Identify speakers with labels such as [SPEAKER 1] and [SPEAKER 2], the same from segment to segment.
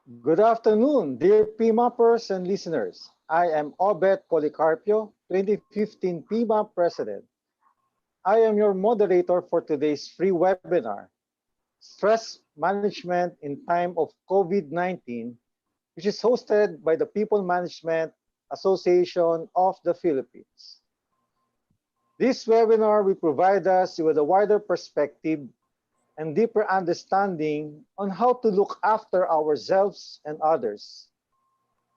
[SPEAKER 1] Good afternoon, dear PMAppers and listeners. I am Obet Policarpio, 2015 PMAP President. I am your moderator for today's free webinar, Stress Management in Time of COVID-19, which is hosted by the People Management Association of the Philippines. This webinar will provide us with a wider perspective and deeper understanding on how to look after ourselves and others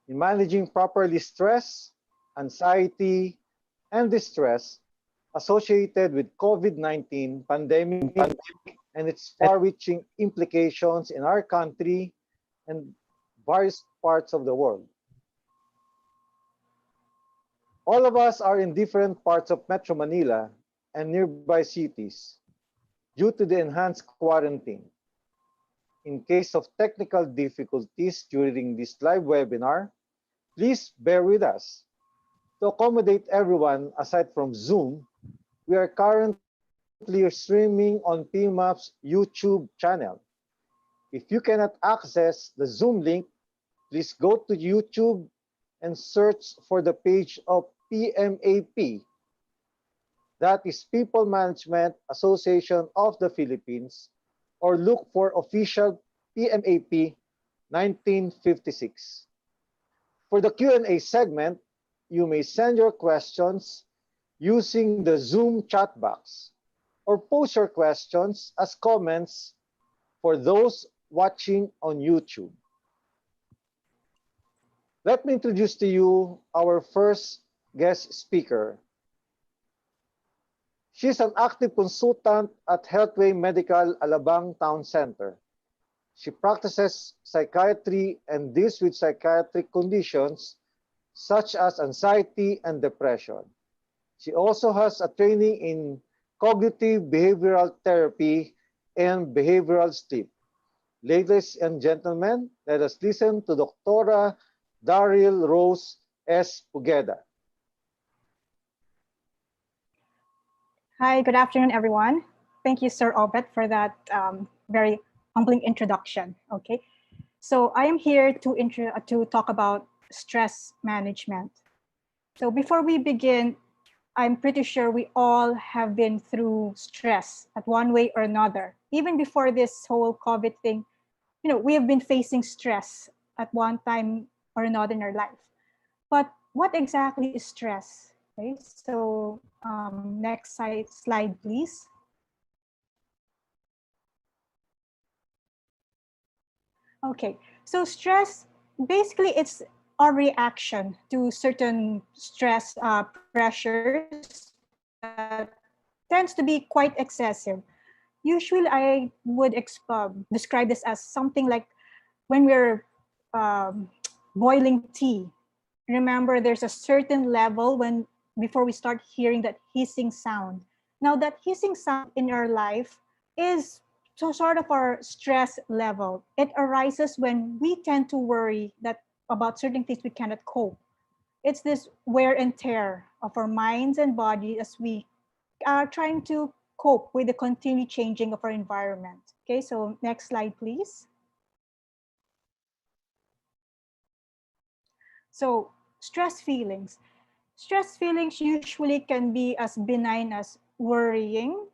[SPEAKER 1] in managing properly stress, anxiety, and distress associated with COVID-19 pandemic and its far-reaching implications in our country and various parts of the world. All of us are in different parts of Metro Manila and nearby cities due to the enhanced quarantine. In case of technical difficulties during this live webinar, please bear with us. To accommodate everyone aside from Zoom, we are currently streaming on PMAP's YouTube channel. If you cannot access the Zoom link, please go to YouTube and search for the page of PMAP, that is People Management Association of the Philippines, or look for official PMAP 1956. For the Q&A segment, you may send your questions using the Zoom chat box or post your questions as comments for those watching on YouTube. Let me introduce to you our first guest speaker. She is an active consultant at Healthway Medical Alabang Town Center. She practices psychiatry and deals with psychiatric conditions such as anxiety and depression. She also has a training in cognitive behavioral therapy and behavioral sleep. Ladies and gentlemen, let us listen to Dr. Daryl Rose S. Pugeda.
[SPEAKER 2] Hi, good afternoon, everyone. Thank you, Sir Obet, for that very humbling introduction. Okay, so I am here to talk about stress management. So before we begin, I'm pretty sure we all have been through stress at one way or another. Even before this whole COVID thing, we have been facing stress at one time or another in our life. But what exactly is stress? Okay, so next slide, please. Okay, so stress, basically it's our reaction to certain stress pressures that tends to be quite excessive. Usually I would describe this as something like when we're boiling tea. Remember, there's a certain level before we start hearing that hissing sound. Now that hissing sound in our life is sort of our stress level. It arises when we tend to worry about certain things we cannot cope. It's this wear and tear of our minds and body as we are trying to cope with the continually changing of our environment. Okay, so next slide, please. So stress feelings. Stress feelings usually can be as benign as worrying,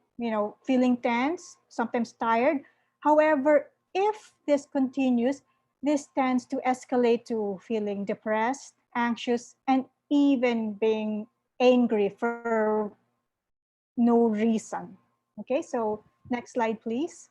[SPEAKER 2] feeling tense, sometimes tired. However, if this continues, this tends to escalate to feeling depressed, anxious, and even being angry for no reason. Okay, so next slide, please.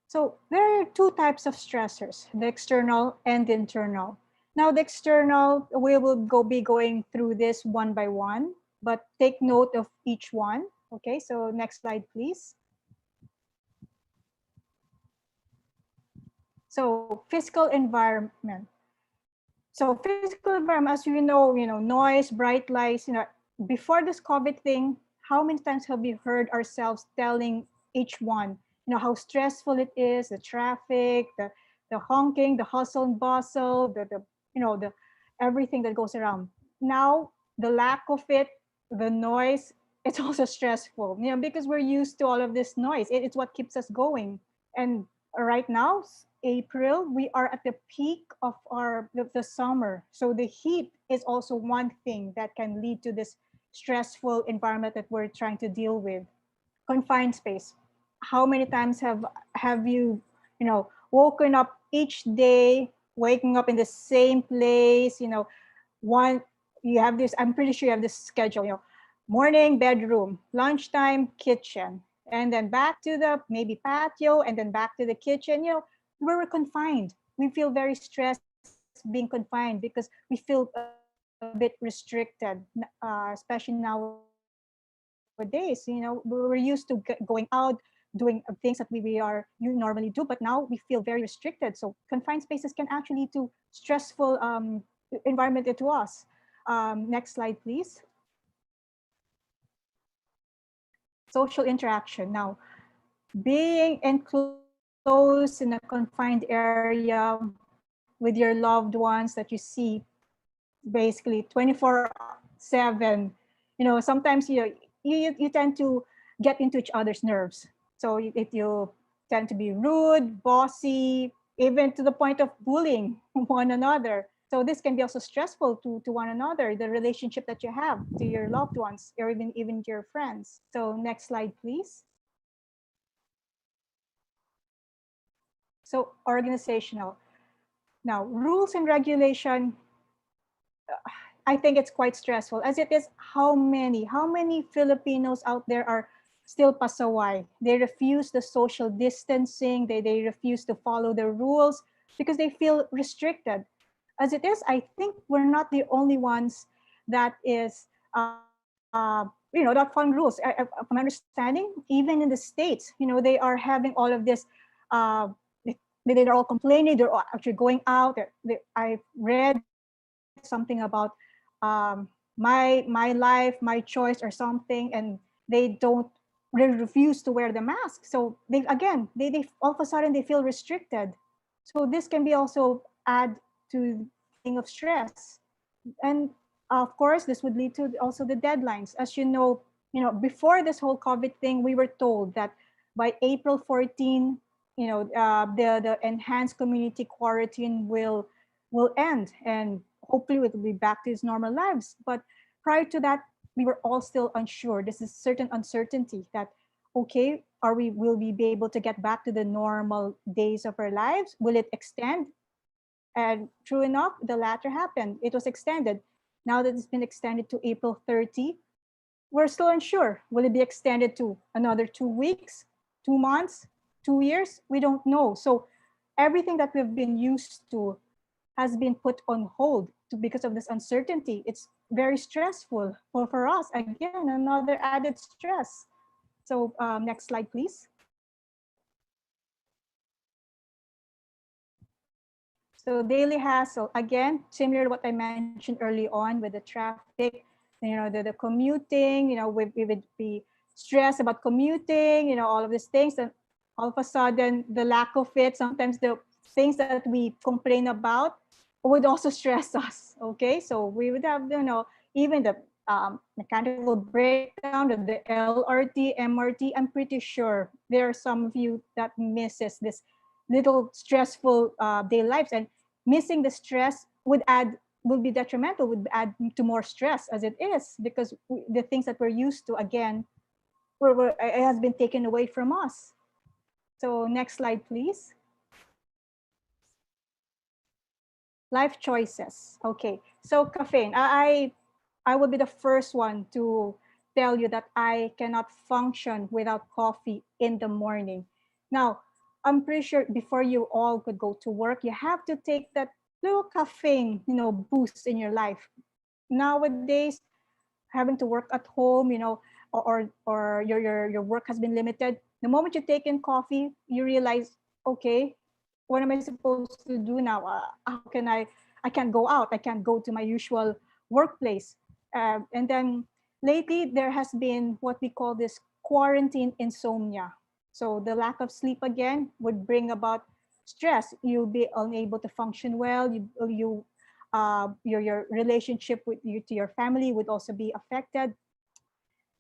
[SPEAKER 2] So there are two types of stressors, the external and the internal. Now the external, we will be going through this one by one, but take note of each one. Okay, so next slide, please. So physical environment. So physical environment, as you know, noise, bright lights, before this COVID thing, how many times have we heard ourselves telling each one, how stressful it is, the traffic, the honking, the hustle and bustle, the everything that goes around. Now, the lack of it, the noise, it's also stressful, because we're used to all of this noise. It's what keeps us going. And right now, April, we are at the peak of the summer. So the heat is also one thing that can lead to this stressful environment that we're trying to deal with. Confined space. How many times have you, woken up each day, waking up in the same place, one you have this, I'm pretty sure you have this schedule, morning bedroom, lunchtime kitchen, and then back to the maybe patio, and then back to the kitchen. We're confined. We feel very stressed being confined because we feel a bit restricted, especially nowadays. We're used to going out, doing things that we are you normally do, but now we feel very restricted. So confined spaces can actually lead to stressful environment to us. Next slide, please. Social interaction. Now, being enclosed in a confined area with your loved ones that you see basically 24/7, sometimes you tend to get into each other's nerves. So you tend to be rude, bossy, even to the point of bullying one another. So this can be also stressful to one another, the relationship that you have to your loved ones, or even to your friends. So next slide, please. So organizational. Now, rules and regulation, I think it's quite stressful as it is. How many Filipinos out there are still pasaway? They refuse the social distancing. They refuse to follow the rules because they feel restricted. As it is, I think we're not the only ones that is, not following rules. From my understanding, even in the States, they are having all of this, uh, they're all complaining, they're all actually going out. I read something about my life, my choice, or something, and they don't refuse to wear the mask. So they all of a sudden they feel restricted. So this can be also add to feeling of stress. And of course, this would lead to also the deadlines. As before this whole COVID thing, we were told that by April 14, the enhanced community quarantine will end, and hopefully it will be back to its normal lives. But prior to that, we were all still unsure. This is certain uncertainty that, okay, will we be able to get back to the normal days of our lives? Will it extend? And true enough, the latter happened. It was extended. Now that it's been extended to April 30, we're still unsure. Will it be extended to another 2 weeks, 2 months, 2 years? We don't know. So everything that we've been used to has been put on hold because of this uncertainty. It's very stressful for us. Again, another added stress. So next slide, please. So daily hassle, again, similar to what I mentioned early on with the traffic, the commuting, we would be stressed about commuting, all of these things. And all of a sudden, the lack of it, sometimes the things that we complain about would also stress us, okay? So we would have, even the mechanical breakdown of the LRT, MRT. I'm pretty sure there are some of you that misses this little stressful daily lives, and missing the stress would be detrimental, would add to more stress as it is, because the things that we're used to, again, it has been taken away from us. So next slide, please. Life choices. Okay, so caffeine. I would be the first one to tell you that I cannot function without coffee in the morning. Now, I'm pretty sure before you all could go to work, you have to take that little caffeine, boost in your life. Nowadays, having to work at home, or your work has been limited. The moment you take in coffee, you realize, okay, what am I supposed to do now? How can I can't go out. I can't go to my usual workplace. And then lately, there has been what we call this quarantine insomnia. So the lack of sleep again would bring about stress. You'll be unable to function well. Your relationship with you to your family would also be affected.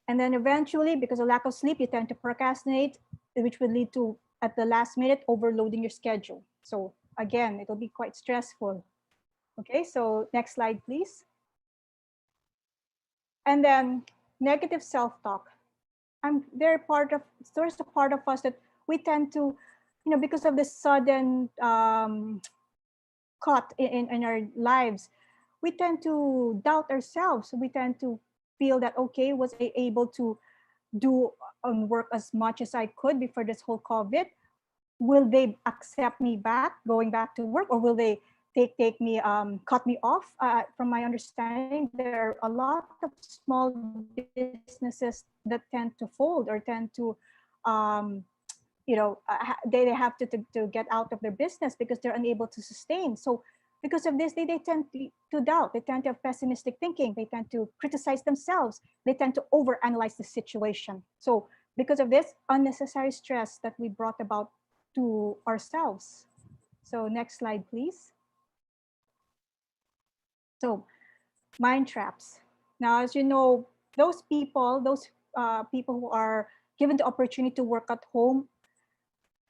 [SPEAKER 2] And then eventually, because of lack of sleep, you tend to procrastinate, which would lead to, at the last minute, overloading your schedule. So again, it'll be quite stressful. Okay, so next slide, please. And then negative self-talk. There's a part of us that we tend to, because of this sudden cut in our lives, we tend to doubt ourselves. We tend to feel that, okay, was I able to do work as much as I could before this whole COVID? Will they accept me back, going back to work, or will they take me, cut me off? From my understanding, there are a lot of small businesses that tend to fold or tend to, um, they have to get out of their business because they're unable to sustain. So because of this, they tend to doubt. They tend to have pessimistic thinking. They tend to criticize themselves. They tend to overanalyze the situation. So because of this unnecessary stress that we brought about to ourselves. So next slide, please. So mind traps. Now, as you know, those people who are given the opportunity to work at home,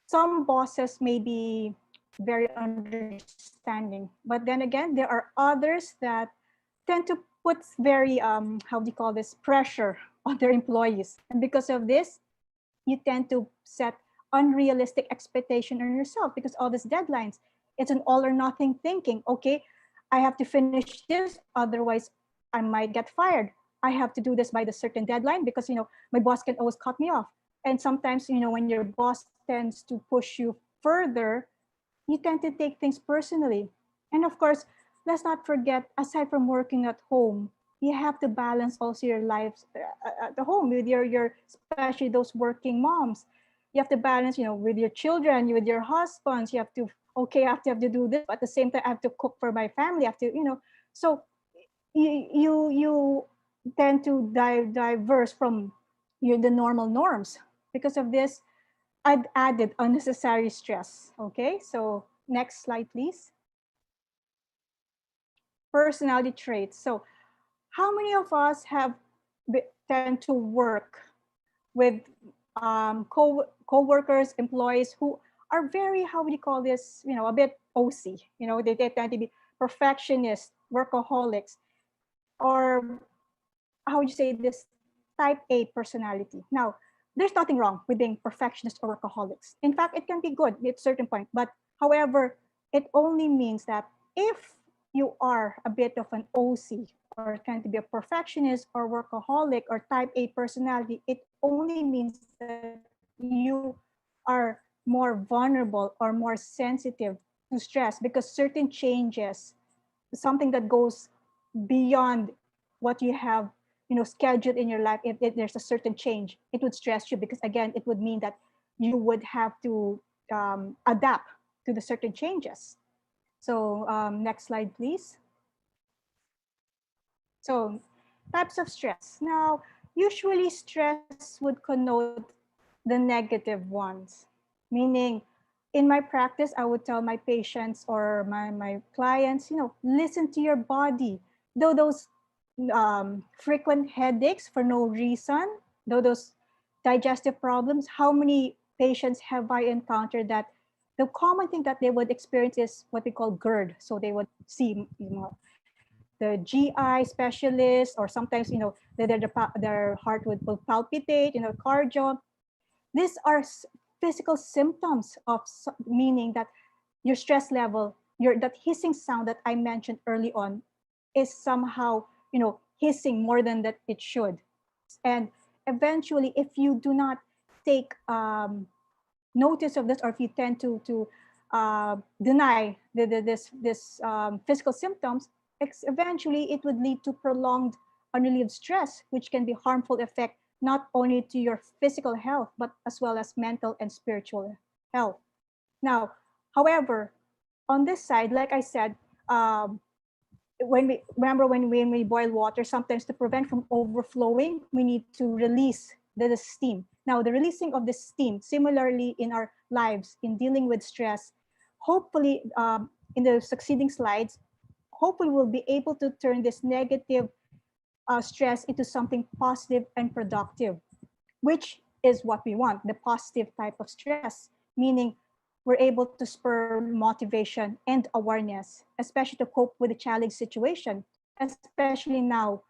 [SPEAKER 2] some bosses may be very understanding, but then again, there are others that tend to put very, how do you call this, pressure on their employees. And because of this, you tend to set unrealistic expectation on yourself because all these deadlines, it's an all or nothing thinking. Okay, I have to finish this, otherwise I might get fired. I have to do this by the certain deadline because my boss can always cut me off. And sometimes, when your boss tends to push you further, you tend to take things personally. And of course, let's not forget, aside from working at home, you have to balance also your lives at the home with your, especially those working moms. You have to balance, with your children, with your husbands. You have to, okay, I have to do this, but at the same time, I have to cook for my family. I have to, so you tend to diverse from the normal norms. Because of this, I've added unnecessary stress. Okay, so next slide, please. Personality traits. So how many of us tend to work with co-workers, employees who are very, how would you call this, a bit OC. They tend to be perfectionists, workaholics, or how would you say this, type A personality. Now, there's nothing wrong with being perfectionists or workaholics. In fact, it can be good at a certain point. But however, it only means that if you are a bit of an OC or tend to be a perfectionist or workaholic or type A personality, it only means that you are more vulnerable or more sensitive to stress because certain changes, something that goes beyond what you have scheduled in your life, if there's a certain change, it would stress you because again it would mean that you would have to adapt to the certain changes. So next slide, please. So types of stress. Now, usually stress would connote the negative ones, meaning in my practice, I would tell my patients or my clients, listen to your body. Though those frequent headaches for no reason, though those digestive problems, how many patients have I encountered that the common thing that they would experience is what we call GERD. So they would see, the GI specialist, or sometimes, their heart will palpitate, cardio. These are physical symptoms of meaning that your stress level, that hissing sound that I mentioned early on, is somehow, hissing more than that it should. And eventually, if you do not take notice of this, or if you tend to deny this physical symptoms, eventually it would lead to prolonged unrelieved stress, which can be harmful effect not only to your physical health, but as well as mental and spiritual health. Now, however, on this side, like I said, when we boil water, sometimes to prevent from overflowing, we need to release the steam. Now, the releasing of the steam, similarly in our lives, in dealing with stress, hopefully in the succeeding slides, hopefully we'll be able to turn this negative stress into something positive and productive, which is what we want, the positive type of stress, meaning we're able to spur motivation and awareness, especially to cope with the challenge situation. Especially now,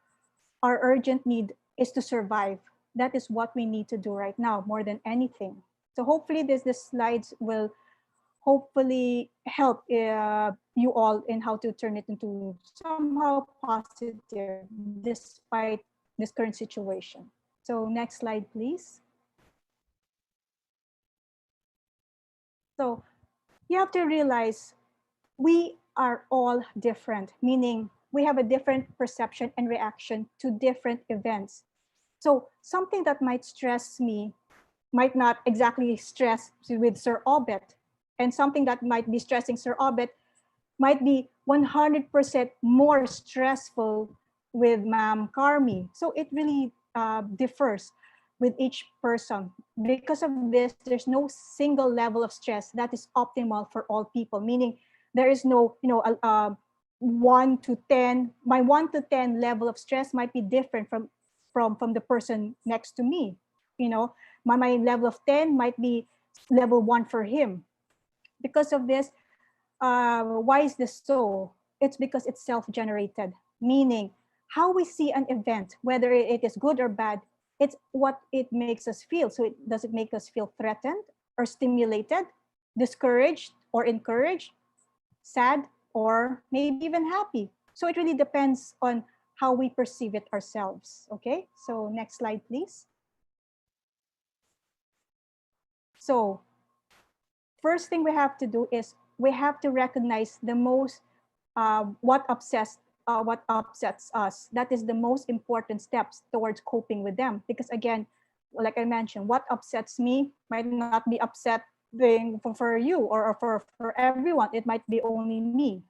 [SPEAKER 2] our urgent need is to survive. That is what we need to do right now more than anything. So hopefully this slides will hopefully help you all in how to turn it into somehow positive despite this current situation. So next slide, please. So you have to realize we are all different, meaning we have a different perception and reaction to different events. So something that might stress me might not exactly stress with Sir Obet, and something that might be stressing Sir Obet might be 100% more stressful with Ma'am Carmi. So it really differs with each person. Because of this, there's no single level of stress that is optimal for all people, meaning there is no, 1 to 10. My 1 to 10 level of stress might be different from the person next to me. You know, my level of 10 might be level 1 for him. Because of this, why is this so? It's because it's self-generated, meaning how we see an event, whether it is good or bad, it's what it makes us feel. So does it make us feel threatened or stimulated, discouraged or encouraged, sad or maybe even happy? So it really depends on how we perceive it ourselves. Okay, so next slide, please. So first thing we have to do is we have to recognize the most what upsets us. That is the most important steps towards coping with them. Because again, like I mentioned, what upsets me might not be upsetting for you or for everyone. It might be only me.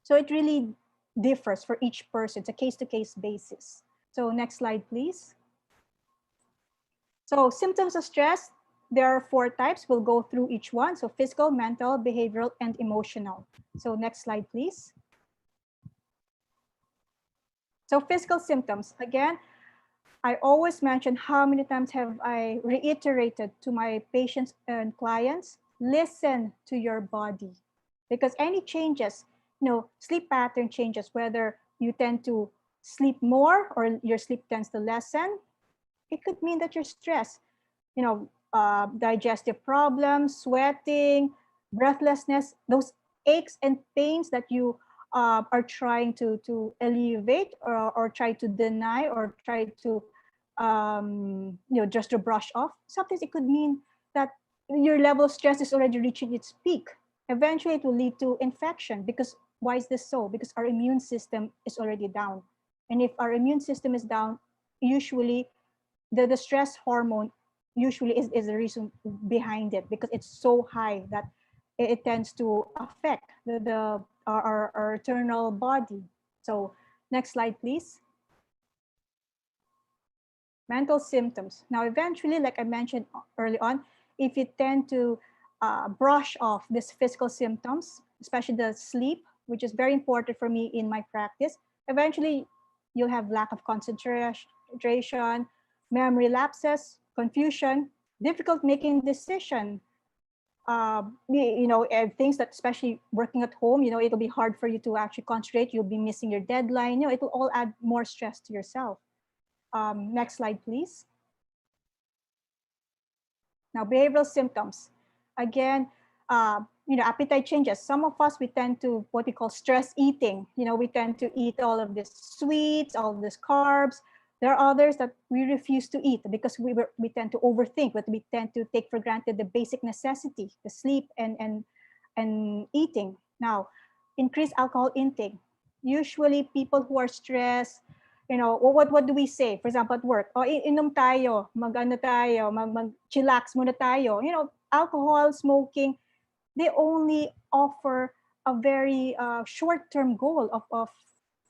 [SPEAKER 2] So it really differs for each person. It's a case-to-case basis. So next slide, please. So symptoms of stress, there are 4 types. We'll go through each one. So physical, mental, behavioral, and emotional. So next slide, please. So physical symptoms, again, I always mention how many times have I reiterated to my patients and clients, listen to your body. Because any changes, sleep pattern changes, whether you tend to sleep more or your sleep tends to lessen, it could mean that you're stressed. Digestive problems, sweating, breathlessness, those aches and pains that you are trying to alleviate or try to deny or try to just to brush off. Sometimes it could mean that your level of stress is already reaching its peak. Eventually, it will lead to infection. Because why is this so? Because our immune system is already down, and if our immune system is down, usually the stress hormone usually is the reason behind it, because it's so high that it tends to affect our internal body. So next slide, please. Mental symptoms. Now, eventually, like I mentioned early on, if you tend to brush off these physical symptoms, especially the sleep, which is very important for me in my practice, eventually you'll have lack of concentration, memory lapses, confusion, difficult making decision. Things that, especially working at home, it'll be hard for you to actually concentrate. You'll be missing your deadline. It will all add more stress to yourself. Next slide, please. Now, behavioral symptoms. Again, appetite changes. Some of us, we tend to what we call stress eating. We tend to eat all of these sweets, all of these carbs. There are others that we refuse to eat because we tend to overthink, but we tend to take for granted the basic necessity, the sleep and eating. Now, increased alcohol intake. Usually, people who are stressed, what do we say? For example, at work, inom tayo, mag-chillax muna tayo. Alcohol, smoking, they only offer a very short-term goal of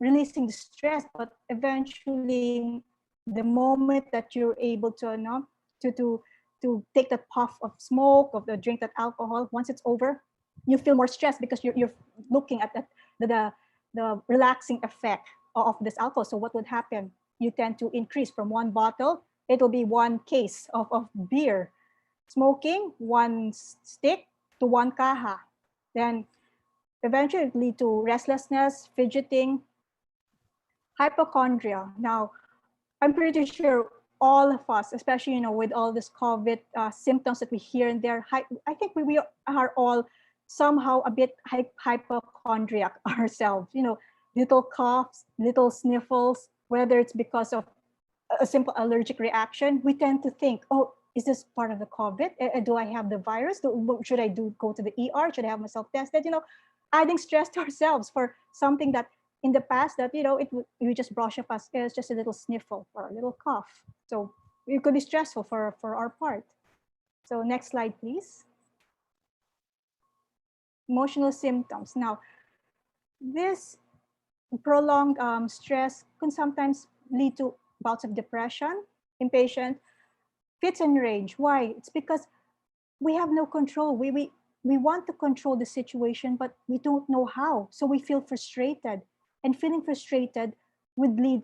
[SPEAKER 2] releasing the stress, but eventually, the moment that you're able to take that puff of smoke, of the drink, that alcohol, once it's over, you feel more stressed because you're looking at the relaxing effect of this alcohol. So what would happen? you tend to increase from one bottle, it will be one case of beer. Smoking, one stick to one caja. Then eventually it lead to restlessness, fidgeting, hypochondria. Now, I'm pretty sure all of us, especially with all this COVID symptoms that we hear and there, I think we are all somehow a bit hypochondriac ourselves. Little coughs, little sniffles, whether it's because of a simple allergic reaction, we tend to think, oh, is this part of the COVID? Do I have the virus? Should I go to the ER? Should I have myself tested? Adding stress to ourselves for something that in the past that you just brush up as it's just a little sniffle or a little cough. So it could be stressful for our part. So next slide, please. Emotional symptoms. Now, this prolonged stress can sometimes lead to bouts of depression, impatient, fits and rage. Why? It's because we have no control. We want to control the situation, but we don't know how. So we feel frustrated, and feeling frustrated would lead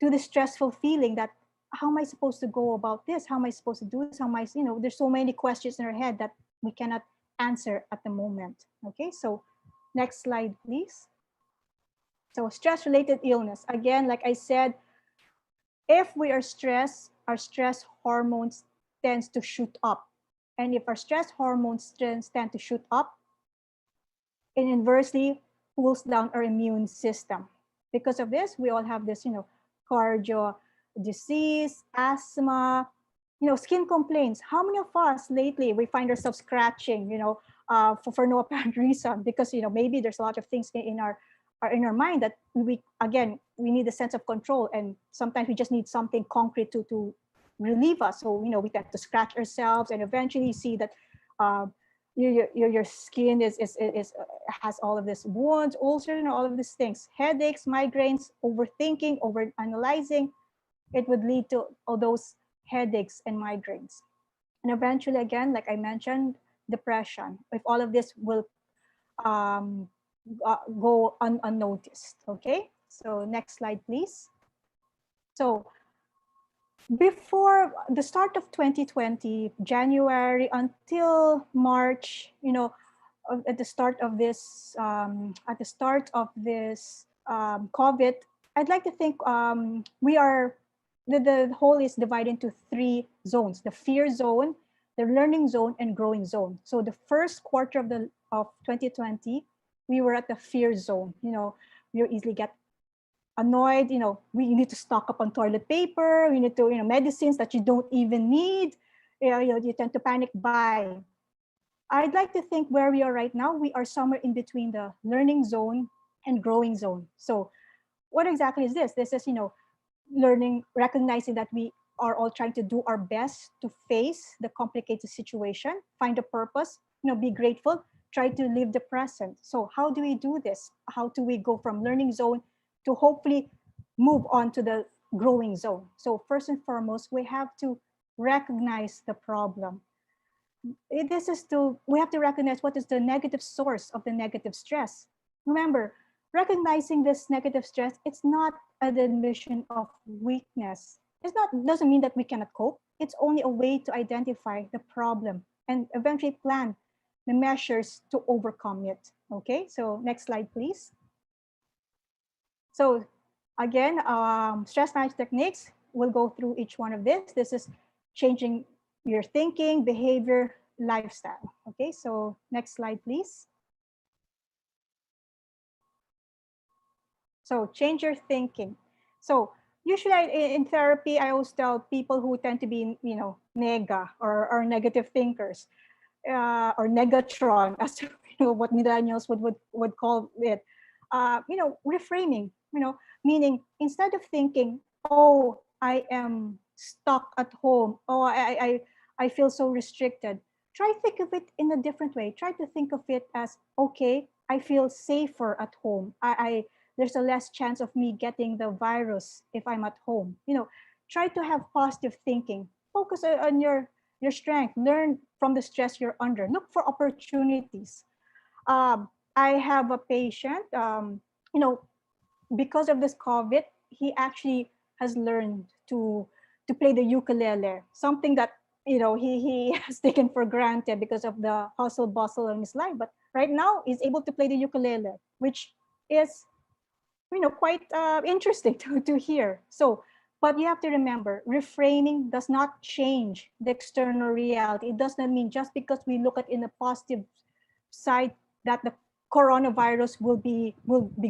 [SPEAKER 2] to the stressful feeling that how am I supposed to go about this? How am I supposed to do this? How am I, there's so many questions in our head that we cannot answer at the moment. Okay, so next slide, please. So stress-related illness. Again, like I said, if we are stressed, our stress hormones tends to shoot up. And if our stress hormones tend to shoot up, it inversely pulls down our immune system. Because of this, we all have this, cardio disease, asthma, skin complaints. How many of us lately we find ourselves scratching, for no apparent reason? Because maybe there's a lot of things in our mind that we need a sense of control, and sometimes we just need something concrete to relieve us. So we tend to scratch ourselves, and eventually you see that your skin has all of these wounds, ulcers, and all of these things, headaches, migraines, overthinking, over analyzing. It would lead to all those headaches and migraines, and eventually, again, like I mentioned, depression. If all of this will go unnoticed. Okay, so next slide, please. So before the start of 2020, January until March, at the start of this COVID, I'd like to think we are the whole is divided into three zones: the fear zone, the learning zone, and growing zone. So the first quarter of 2020, we were at the fear zone. We easily get annoyed. We need to stock up on toilet paper. We need to, medicines that you don't even need. You tend to panic buy. I'd like to think where we are right now, we are somewhere in between the learning zone and growing zone. So what exactly is this? This is, learning, recognizing that we are all trying to do our best to face the complicated situation, find a purpose, be grateful, try to live the present. So how do we do this? How do we go from learning zone to hopefully move on to the growing zone? So first and foremost, we have to recognize the problem. We have to recognize what is the negative source of the negative stress. Remember, recognizing this negative stress, it's not an admission of weakness. Doesn't mean that we cannot cope. It's only a way to identify the problem and eventually plan the measures to overcome it. Okay, so next slide, please. So again, stress management techniques, we'll go through each one of this. This is changing your thinking, behavior, lifestyle. Okay, so next slide, please. So change your thinking. So usually in therapy, I always tell people who tend to be, nega or negative thinkers, or negatron, as what millennials would call it. Reframing. Meaning instead of thinking, oh, I am stuck at home. Oh, I feel so restricted. Try think of it in a different way. Try to think of it as, okay, I feel safer at home. There's a less chance of me getting the virus if I'm at home. Try to have positive thinking. Focus on your strength. Learn from the stress you're under. Look for opportunities. I have a patient, because of this COVID, he actually has learned to play the ukulele, something that he has taken for granted because of the hustle bustle in his life. But right now, he's able to play the ukulele, which is quite interesting to hear. So, but you have to remember, reframing does not change the external reality. It does not mean just because we look at in a positive side that the coronavirus will be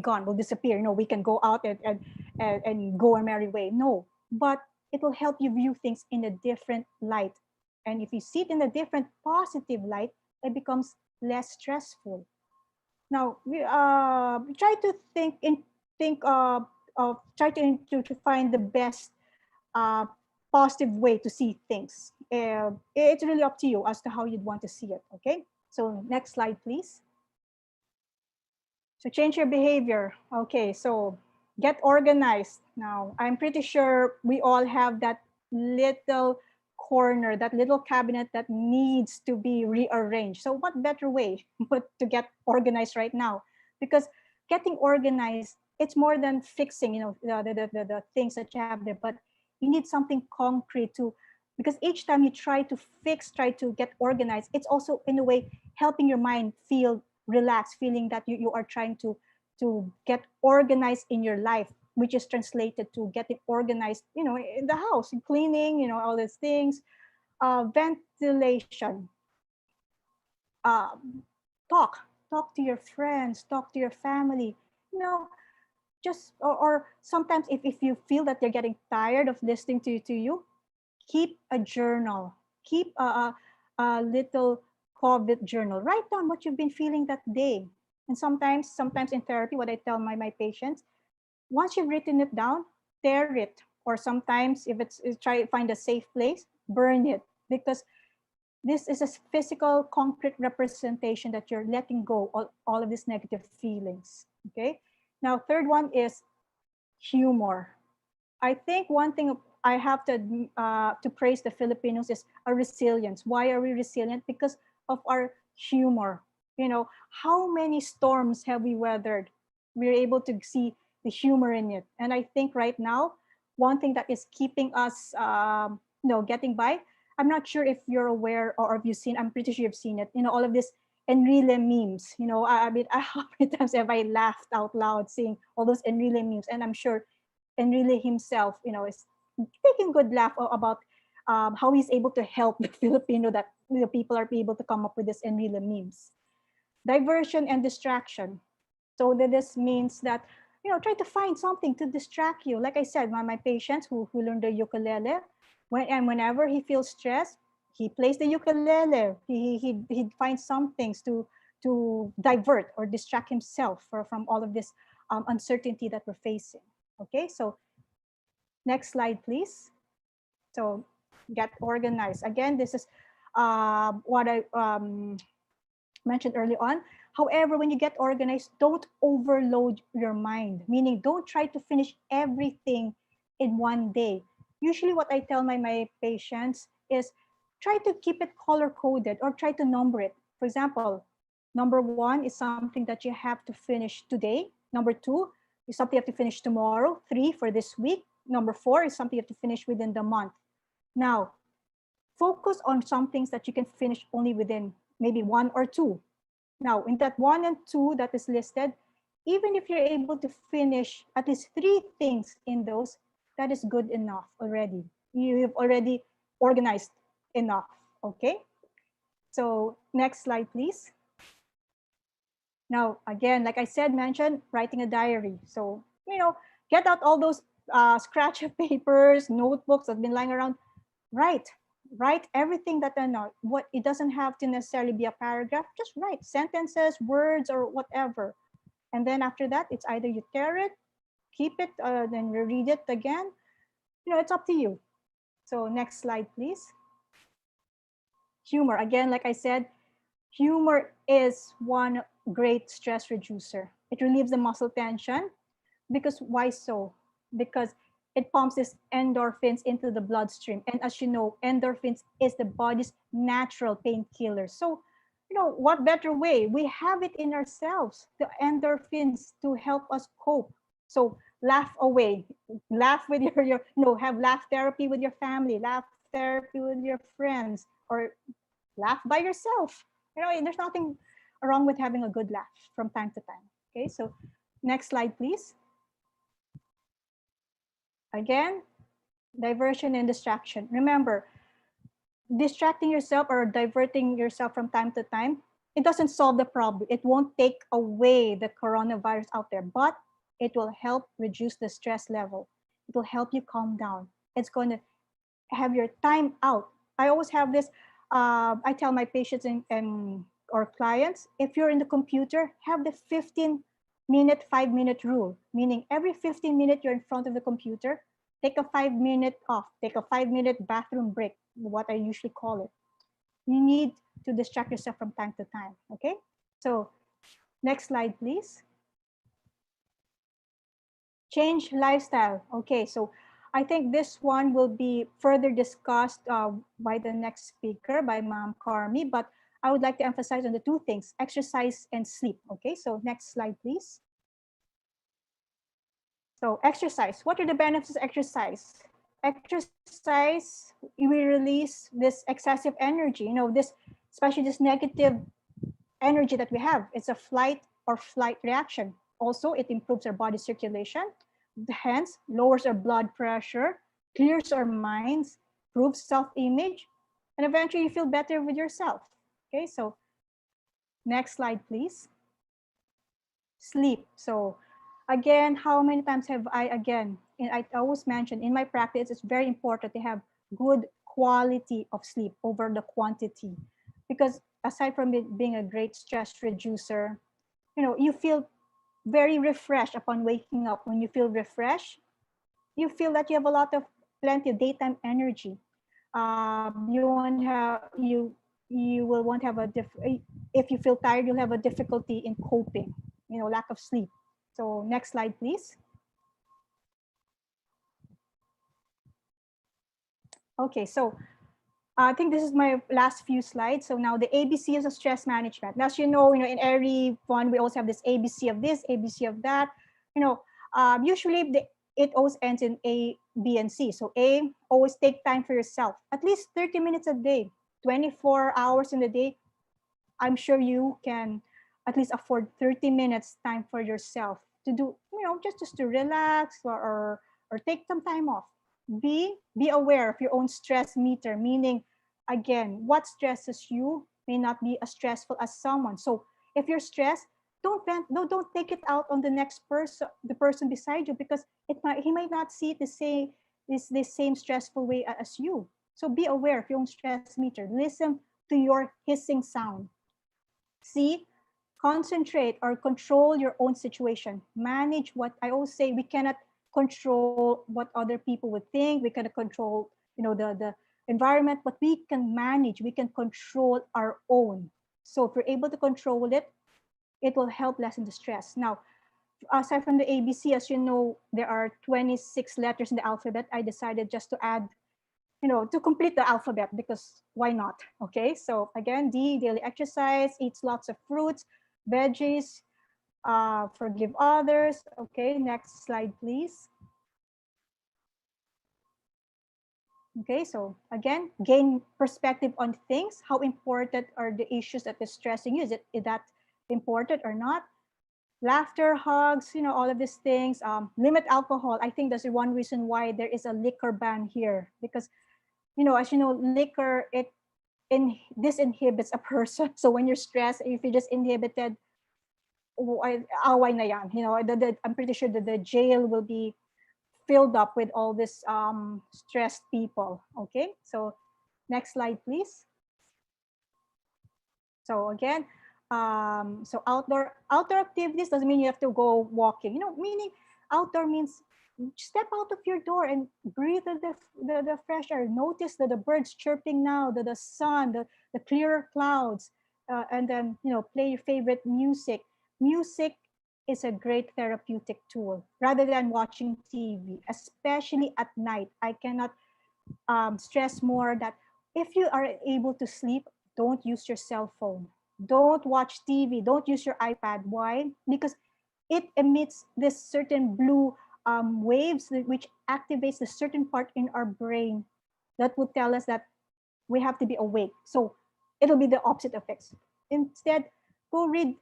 [SPEAKER 2] gone, will disappear. We can go out and go our merry way. No, but it will help you view things in a different light. And if you see it in a different positive light, it becomes less stressful. Now, we try to think try to find the best uh, positive way to see things. It's really up to you as to how you'd want to see it. Okay. So next slide, please. So change your behavior. Okay. So get organized. Now, I'm pretty sure we all have that little corner, that little cabinet that needs to be rearranged. So what better way but to get organized right now? Because getting organized, it's more than fixing, the things that you have there, but you need something concrete to, because each time you try to fix, try to get organized, it's also in a way helping your mind feel relaxed, feeling that you are trying to get organized in your life, which is translated to getting organized, in the house, in cleaning, all these things, ventilation, talk to your friends, talk to your family, just or sometimes if you feel that they're getting tired of listening to you, keep a journal, keep a little COVID journal, write down what you've been feeling that day. And sometimes in therapy, what I tell my patients, once you've written it down, tear it, or sometimes if it's try find a safe place, burn it, because this is a physical concrete representation that you're letting go all of these negative feelings. Okay. Now third one is humor. I think one thing I have to praise the Filipinos is our resilience. Why are we resilient? Because of our humor. How many storms have we weathered? We're able to see the humor in it. And I think right now, one thing that is keeping us, getting by. I'm not sure if you're aware or if you've seen. I'm pretty sure you've seen it. All of this Enrile memes. I mean, how many times have I laughed out loud seeing all those Enrile memes? And I'm sure Enrile himself, is taking good laugh about how he's able to help the Filipino, that the people are able to come up with this Enrile memes. Diversion and distraction. So that this means that, try to find something to distract you. Like I said, my patients who learn the ukulele, whenever he feels stressed, he plays the ukulele. He finds some things to divert or distract himself from all of this uncertainty that we're facing. Okay, so next slide, please. So get organized. Again, this is what I mentioned early on. However, when you get organized, don't overload your mind, meaning don't try to finish everything in one day. Usually what I tell my patients is try to keep it color coded or try to number it. For example, number 1 is something that you have to finish today. Number 2 is something you have to finish tomorrow. 3 for this week. Number 4 is something you have to finish within the month. Now, focus on some things that you can finish only within maybe 1 or 2. Now, in that 1 and 2 that is listed, even if you're able to finish at least 3 things in those, that is good enough already. You've already organized enough, okay? So next slide, please. Now, again, like I said, mentioned writing a diary. So, get out all those scratch papers, notebooks that have been lying around. Write everything that I know. What it doesn't have to necessarily be a paragraph. Just write sentences, words, or whatever. And then after that, it's either you tear it, keep it, then reread it again. It's up to you. So next slide, please. Humor. Again, like I said, humor is one great stress reducer. It relieves the muscle tension. Because why so? Because it pumps these endorphins into the bloodstream. And as you know, endorphins is the body's natural painkiller. So, what better way? We have it in ourselves, the endorphins to help us cope. So laugh away, laugh with your no, have laugh therapy with your family, laugh therapy with your friends, or laugh by yourself. There's nothing wrong with having a good laugh from time to time. Okay, so next slide, please. Again, diversion and distraction. Remember, distracting yourself or diverting yourself from time to time, it doesn't solve the problem. It won't take away the coronavirus out there, but it will help reduce the stress level. It will help you calm down. It's going to have your time out. I always have this. I tell my patients and or clients, if you're in the computer, have the 15-minute, 5-minute rule, meaning every 15 minutes you're in front of the computer, take a 5-minute off, take a 5-minute bathroom break, what I usually call it. You need to distract yourself from time to time, okay? So next slide, please. Change lifestyle. Okay, so I think this one will be further discussed by the next speaker, by Ma'am Carmi, but I would like to emphasize on the two things, exercise and sleep. Okay, so next slide, please. So exercise, what are the benefits of exercise? Exercise, we release this excessive energy, this, especially this negative energy that we have. It's a flight or flight reaction. Also, it improves our body circulation, hence lowers our blood pressure, clears our minds, improves self-image, and eventually you feel better with yourself. Okay, so next slide, please. Sleep. So again, how many times have I always mention in my practice, it's very important to have good quality of sleep over the quantity, because aside from it being a great stress reducer, you feel very refreshed upon waking up. When you feel refreshed, you feel that you have a lot of plenty of daytime energy. You won't have you will won't have if you feel tired, you'll have a difficulty in coping. Lack of sleep. So next slide, please. Okay, so I think this is my last few slides. So now the ABCs of stress management. As in every one we also have this ABC of this, ABC of that. Usually it always ends in A, B, and C. So A, always take time for yourself, at least 30 minutes a day, 24 hours in the day. I'm sure you can at least afford 30 minutes time for yourself to do, just to relax or take some time off. Be aware of your own stress meter, meaning, again, what stresses you may not be as stressful as someone. So if you're stressed, don't vent, don't take it out on the next person, the person beside you, because he might not see it the same stressful way as you. So be aware of your own stress meter. Listen to your hissing sound. See, concentrate or control your own situation. Manage what I always say, we cannot control what other people would think. We cannot control, the environment, but we can manage, we can control our own. So if we're able to control it, it will help lessen the stress. Now, aside from the ABC, as you know, there are 26 letters in the alphabet. I decided just to add, to complete the alphabet, because why not? Okay, so again, D, daily exercise, eats lots of fruits, veggies, forgive others. Okay, next slide, please. Okay, so again, gain perspective on things. How important are the issues that is stressing you? Is that important or not? Laughter, hugs, all of these things. Limit alcohol. I think that's one reason why there is a liquor ban here, because as you know, liquor, this inhibits a person. So when you're stressed, if you're just inhibited, away na yan. I'm pretty sure that the jail will be filled up with all this stressed people. Okay, so next slide, please. So again, so outdoor activities doesn't mean you have to go walking. Meaning outdoor means step out of your door and breathe the fresh air. Notice the birds chirping now, the sun, the clearer clouds, and then play your favorite music. Music is a great therapeutic tool rather than watching TV, especially at night. I cannot stress more that if you are able to sleep, don't use your cell phone. Don't watch TV. Don't use your iPad. Why? Because it emits this certain blue waves which activates a certain part in our brain that would tell us that we have to be awake. So it'll be the opposite effects. Instead, go read,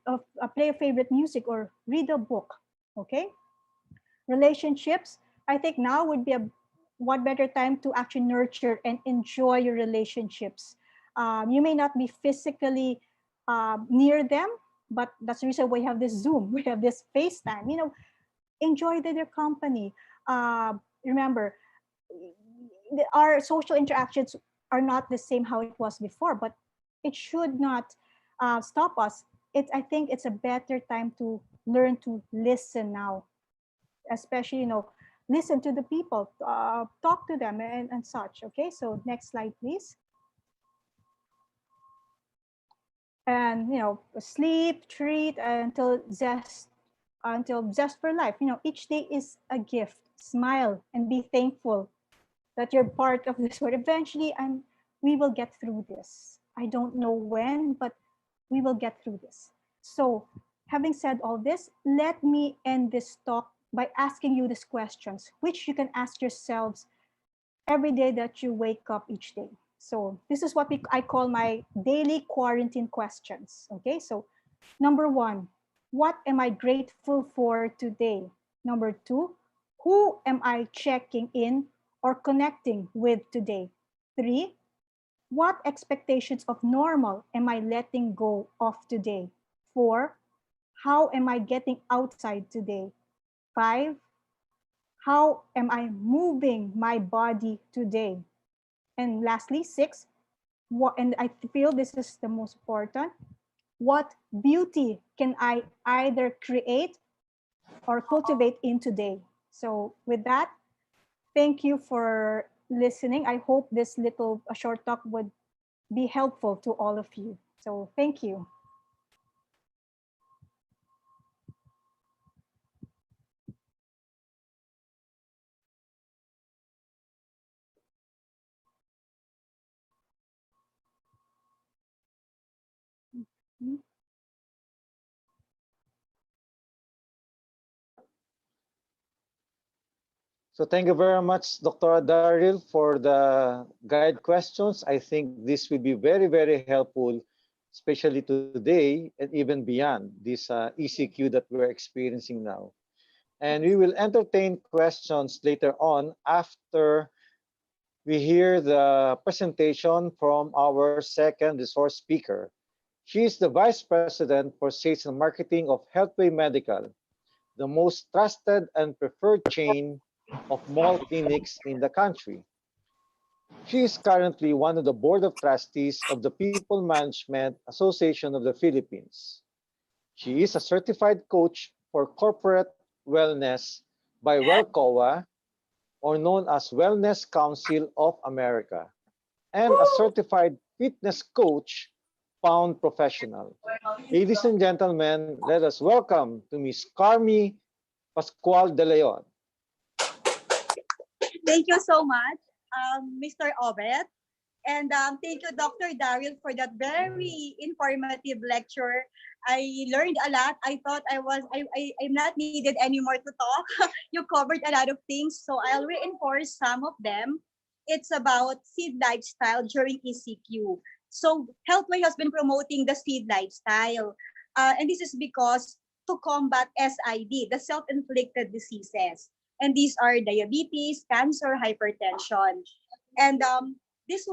[SPEAKER 2] play a favorite music or read a book. Okay. Relationships. I think now would be a what better time to actually nurture and enjoy your relationships. You may not be physically near them, but that's the reason we have this Zoom, we have this FaceTime. Enjoy their company. Remember, our social interactions are not the same how it was before, but it should not stop us. I think it's a better time to learn to listen now, especially listen to the people, talk to them and such. Okay, so next slide, please. And sleep, treat until zest for life. Each day is a gift. Smile and be thankful that you're part of this world. Eventually, we will get through this. I don't know when, but we will get through this. So, having said all this, let me end this talk by asking you these questions, which you can ask yourselves every day that you wake up each day. So, this is what I call my daily quarantine questions. Okay, so number one, what am I grateful for today? Number two, who am I checking in or connecting with today? Three, what expectations of normal am I letting go of today? Four, how am I getting outside today? Five, how am I moving my body today? And lastly, six, and I feel this is the most important, what beauty can I either create or cultivate in today? So with that, thank you for listening. I hope this little short talk would be helpful to all of you. So thank you. Mhm.
[SPEAKER 1] So thank you very much, Dr. Daryl, for the guide questions. I think this will be very, very helpful, especially today and even beyond this ECQ that we're experiencing now. And we will entertain questions later on after we hear the presentation from our second resource speaker. She is the Vice President for Sales and Marketing of Healthway Medical, the most trusted and preferred chain of mall clinics in the country. She is currently one of the Board of Trustees of the People Management Association of the Philippines. She is a certified coach for corporate wellness by WellCOA, or known as Wellness Council of America, and a certified fitness coach pound professional. Ladies and gentlemen, let us welcome to Miss Carmi Pascual de Leon.
[SPEAKER 3] Thank you so much, Mr. Obet. And thank you, Dr. Daryl, for that very informative lecture. I learned a lot. I thought I'm not needed anymore to talk. You covered a lot of things, so I'll reinforce some of them. It's about seed lifestyle during ECQ. So Healthway has been promoting the seed lifestyle. And this is because to combat SID, the self-inflicted diseases. And these are diabetes, cancer, hypertension. And this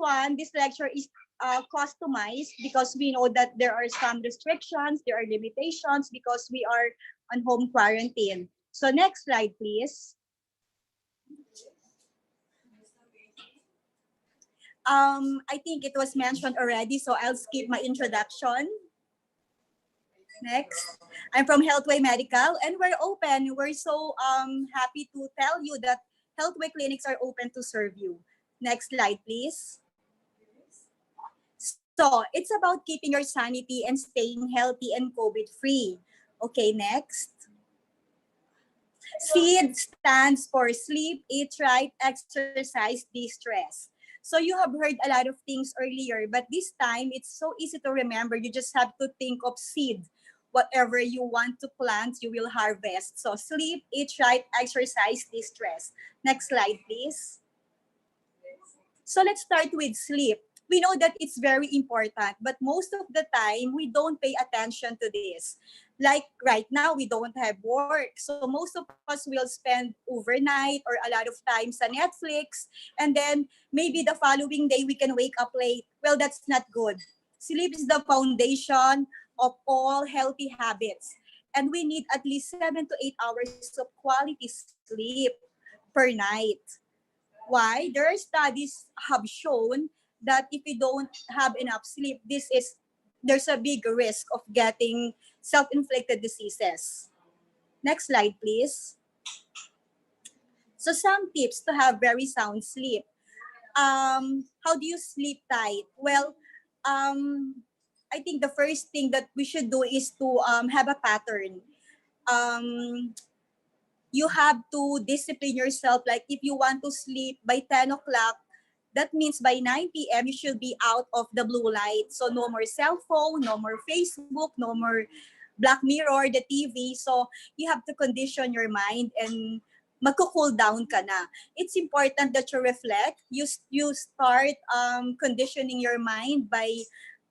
[SPEAKER 3] lecture is customized because we know that there are some restrictions, there are limitations because we are on home quarantine. So next slide, please. I think it was mentioned already, so I'll skip my introduction. Next. I'm from Healthway Medical, and we're open. We're so happy to tell you that Healthway clinics are open to serve you. Next slide, please. So it's about keeping your sanity and staying healthy and COVID-free. Okay, next. SEED stands for sleep, eat right, exercise, de-stress. So you have heard a lot of things earlier, but this time it's so easy to remember. You just have to think of SEED. whatever you want to plant, you will harvest. So sleep, eat right, exercise, de-stress. Next slide, please. So let's start with sleep. We know that it's very important, but most of the time, we don't pay attention to this. Like right now, we don't have work. So most of us will spend overnight or a lot of times on Netflix. And then maybe the following day, we can wake up late. Well, that's not good. Sleep is the foundation of all healthy habits. And we need at least 7 to 8 hours of quality sleep per night. Why? There are studies have shown that if you don't have enough sleep, there's a big risk of getting self-inflicted diseases. Next slide, please. So some tips to have very sound sleep. How do you sleep tight? Well, I think the first thing that we should do is to have a pattern. Um, you have to discipline yourself. Like if you want to sleep by 10 o'clock, that means by 9 p.m. you should be out of the blue light. So no more cell phone, no more Facebook, no more Black Mirror, the TV. So you have to condition your mind and magko-cool down ka na. It's important that you reflect. You start conditioning your mind by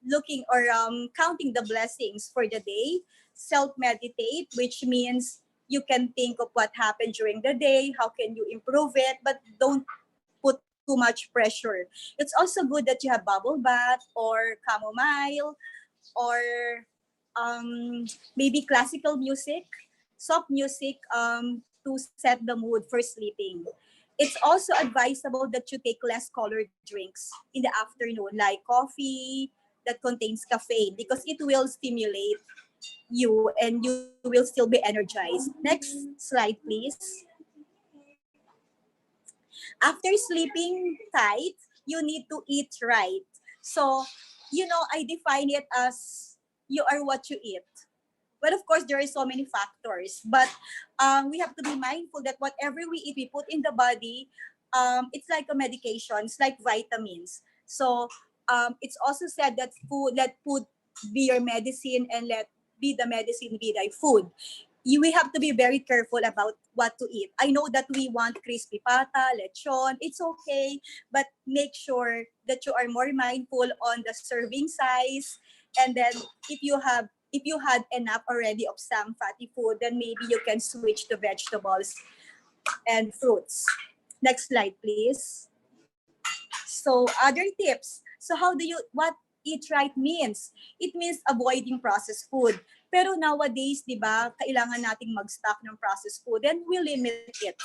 [SPEAKER 3] looking or counting the blessings for the day. Self-meditate, which means you can think of what happened during the day, how can you improve it, but don't put too much pressure. It's also good that you have bubble bath or chamomile or maybe classical music, soft music to set the mood for sleeping. It's also advisable that you take less colored drinks in the afternoon, like coffee that contains caffeine, because it will stimulate you and you will still be energized. Next slide, please. After sleeping tight, you need to eat right. So, I define it as you are what you eat. Well, of course, there are so many factors, but we have to be mindful that whatever we eat, we put in the body. It's like a medication. It's like vitamins. So it's also said that let food be your medicine, and let be the medicine be thy food. We have to be very careful about what to eat. I know that we want crispy pata, lechon. It's okay, but make sure that you are more mindful on the serving size. And then if you had enough already of some fatty food, then maybe you can switch to vegetables and fruits. Next slide, please. So other tips. So how do you, what eat right means? It means avoiding processed food. Pero nowadays, di ba, kailangan nating mag-stock ng processed food, then we limit it.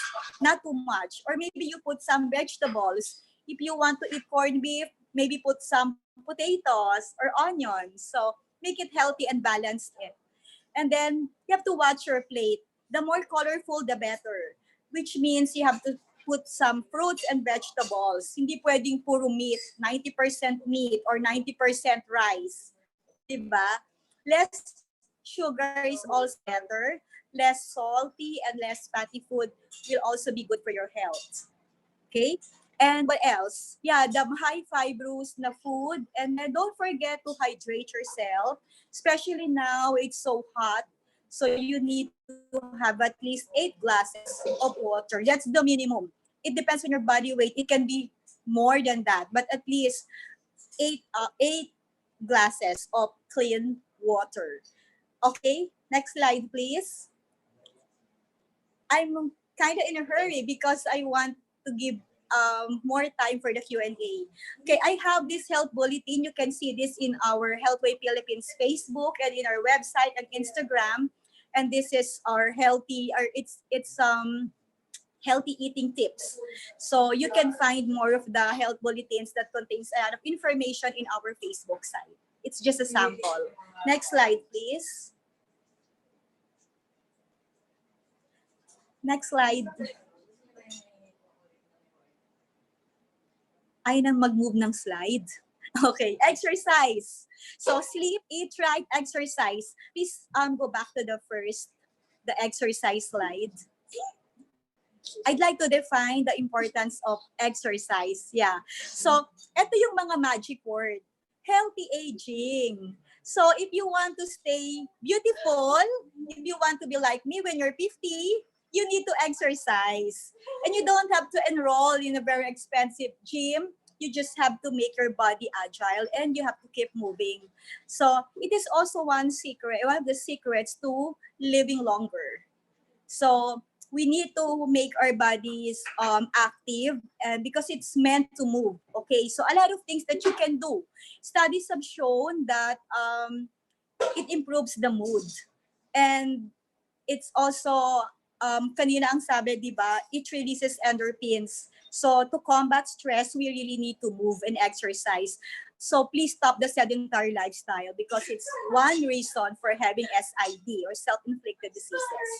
[SPEAKER 3] Not too much. Or maybe you put some vegetables. If you want to eat corned beef, maybe put some potatoes or onions. So make it healthy and balance it. And then you have to watch your plate. The more colorful, the better. Which means you have to put some fruits and vegetables. Hindi pwedeng puro meat, 90% meat or 90% rice. Diba? Less sugar is also better. Less salty and less fatty food will also be good for your health. Okay? And what else? Yeah, the high fibrous na food. And then don't forget to hydrate yourself. Especially now, it's so hot. So you need to have at least 8 glasses of water. That's the minimum. It depends on your body weight. It can be more than that. But at least eight glasses of clean water. Okay, next slide, please. I'm kind of in a hurry because I want to give more time for the Q&A. Okay, I have this health bulletin. You can see this in our Healthway Philippines Facebook and in our website and Instagram. And this is our it's healthy eating tips. So you can find more of the health bulletins that contains a lot of information in our Facebook site. It's just a sample. Next slide, please. Next slide. Ay nang mag-move ng slide. Okay, exercise. So sleep, eat right, exercise. Please go back to the exercise slide. I'd like to define the importance of exercise. Yeah. So, ito yung mga magic word. Healthy aging. So if you want to stay beautiful, if you want to be like me when you're 50, you need to exercise. And you don't have to enroll in a very expensive gym. You just have to make your body agile and you have to keep moving. So it is also one of the secrets to living longer. So we need to make our bodies active, and because it's meant to move. Okay, so a lot of things that you can do. Studies have shown that it improves the mood, and it's also kanina ang sabi, di ba, it releases endorphins. So to combat stress, we really need to move and exercise. So please stop the sedentary lifestyle because it's one reason for having SID or self-inflicted diseases.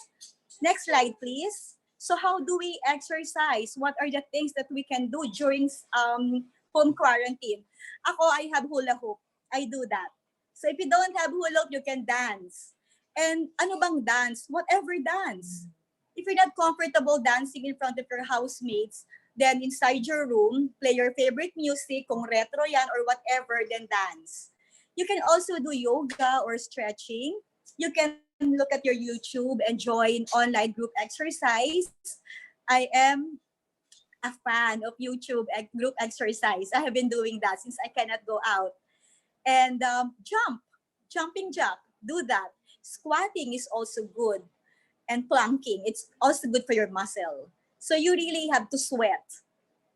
[SPEAKER 3] Next slide, please. So how do we exercise? What are the things that we can do during home quarantine? Ako, I have hula hoop. I do that. So if you don't have hula hoop, you can dance. And ano bang dance? Whatever dance. If you're not comfortable dancing in front of your housemates, then inside your room, play your favorite music, kung retro yan or whatever, then dance. You can also do yoga or stretching. You can look at your YouTube and join online group exercise. I am a fan of YouTube group exercise. I have been doing that since I cannot go out. And jumping jack, do that. Squatting is also good. And planking, it's also good for your muscle. So you really have to sweat.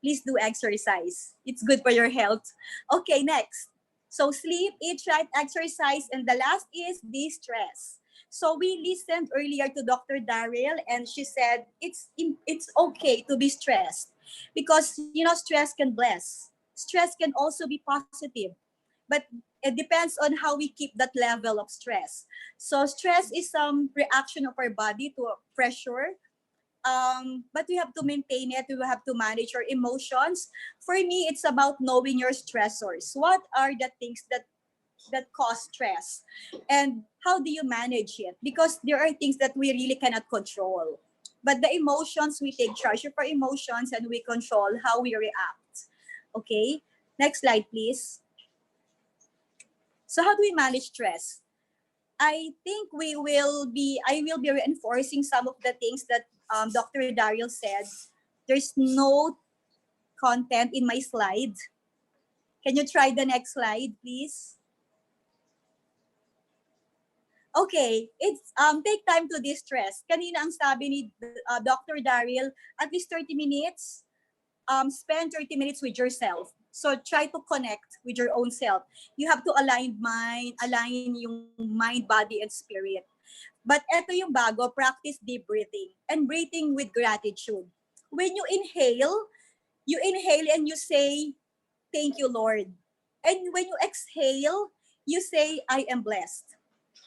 [SPEAKER 3] Please do exercise. It's good for your health. Okay, next. So sleep, eat right, exercise, and the last is de-stress. So we listened earlier to Dr. Daryl, and she said it's okay to be stressed because stress can bless. Stress can also be positive, but it depends on how we keep that level of stress. So stress is some reaction of our body to pressure, but we have to maintain it. We have to manage our emotions. For me, it's about knowing your stressors. What are the things that cause stress, and how do you manage it? Because there are things that we really cannot control. But the emotions, we take charge of our emotions and we control how we react. Okay? Next slide, please. So how do we manage stress? I will be reinforcing some of the things that Dr. Daryl said. There's no content in my slide. Can you try the next slide, please? Okay, it's take time to distress. Kanina ang sabi ni Dr. Daryl, at least 30 minutes, spend 30 minutes with yourself. So try to connect with your own self. You have to align yung mind, body, and spirit. But eto yung bago, practice deep breathing and breathing with gratitude. When you inhale and you say, thank you, Lord. And when you exhale, you say, I am blessed.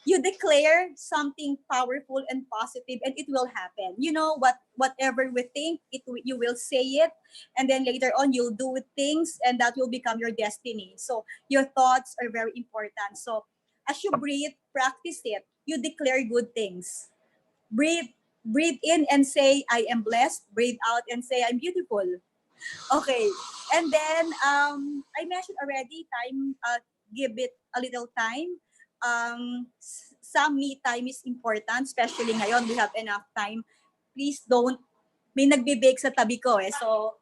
[SPEAKER 3] You declare something powerful and positive, and it will happen. Whatever we think, you will say it, and then later on you'll do things, and that will become your destiny. So your thoughts are very important. So as you breathe, practice it. You declare good things. Breathe in and say, I am blessed. Breathe out and say, I'm beautiful. Okay. And then I mentioned already time, give it a little time. Some me time is important, especially ngayon we have enough time. Please don't, may nagbe-bake sa tabi ko so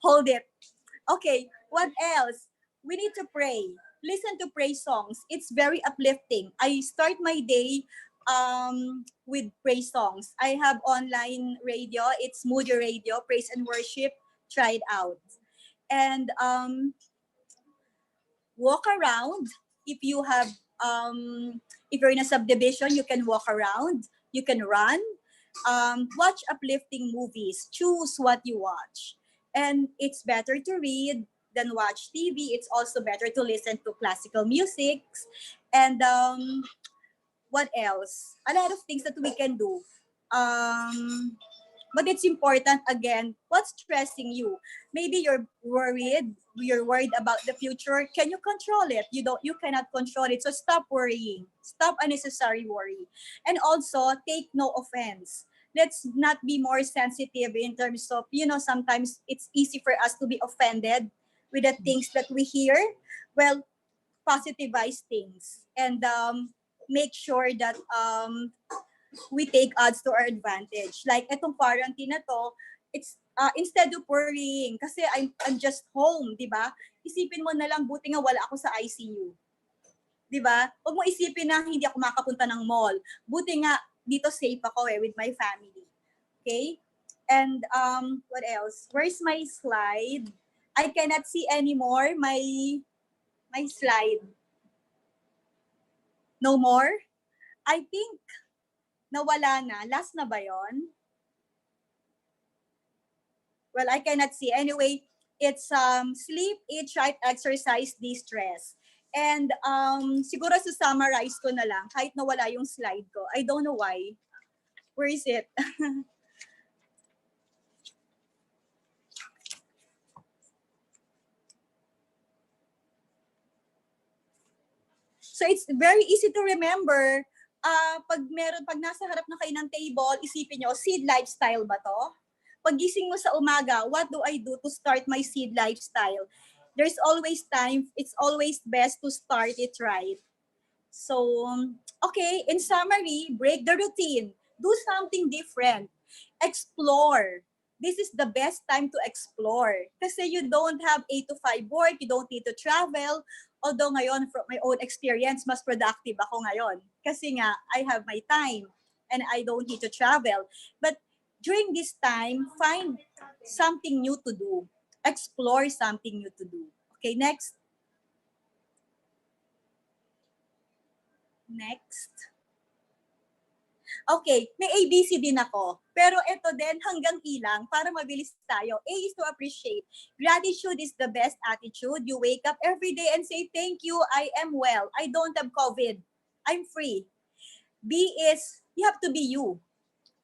[SPEAKER 3] hold it. Okay, what else? We need to pray. Listen to praise songs. It's very uplifting. I start my day with praise songs. I have online radio. It's Moody Radio, Praise and Worship. Try it out. And walk around. If you have, if you're in a subdivision, you can walk around. You can run. Watch uplifting movies. Choose what you watch. And it's better to read than watch TV. It's also better to listen to classical music. And what else? A lot of things that we can do. But it's important, again, what's stressing you? Maybe you're worried about the future. Can you control it? You cannot control it. So stop worrying. Stop unnecessary worry. And also take no offense. Let's not be more sensitive in terms of, sometimes it's easy for us to be offended with the things that we hear. Well, positivize things. and make sure that we take odds to our advantage. Like itong quarantine na to, it's instead of worrying kasi I'm just home, 'di ba? Isipin mo na lang buti nga wala ako sa ICU. 'Di ba? Huwag mo isipin na hindi ako makapunta ng mall. Buti nga dito safe ako with my family. Okay? And what else? Where's my slide? I cannot see anymore my slide. No more? I think nawala na. Last na ba yon? Well, I cannot see. Anyway, it's sleep, eat right, exercise, de-stress. And siguro summarize ko na lang kahit nawala yung slide ko. I don't know why. Where is it? So it's very easy to remember. Pag nasa harap na kayo ng table, isipin nyo, seed lifestyle ba to? Paggising mo sa umaga, what do I do to start my seed lifestyle? There's always time. It's always best to start it right. So, okay, in summary, break the routine. Do something different. Explore. This is the best time to explore. Kasi you don't have 8 to 5 work, you don't need to travel. Although ngayon, from my own experience, mas productive ako ngayon. Kasi nga, I have my time and I don't need to travel. But during this time, find something new to do. Explore something new to do. Okay, next. Next. Okay, may ABC din ako. Pero ito din hanggang ilang para mabilis tayo. A is to appreciate. Gratitude is the best attitude. You wake up every day and say, thank you, I am well. I don't have COVID. I'm free. B is you have to be you.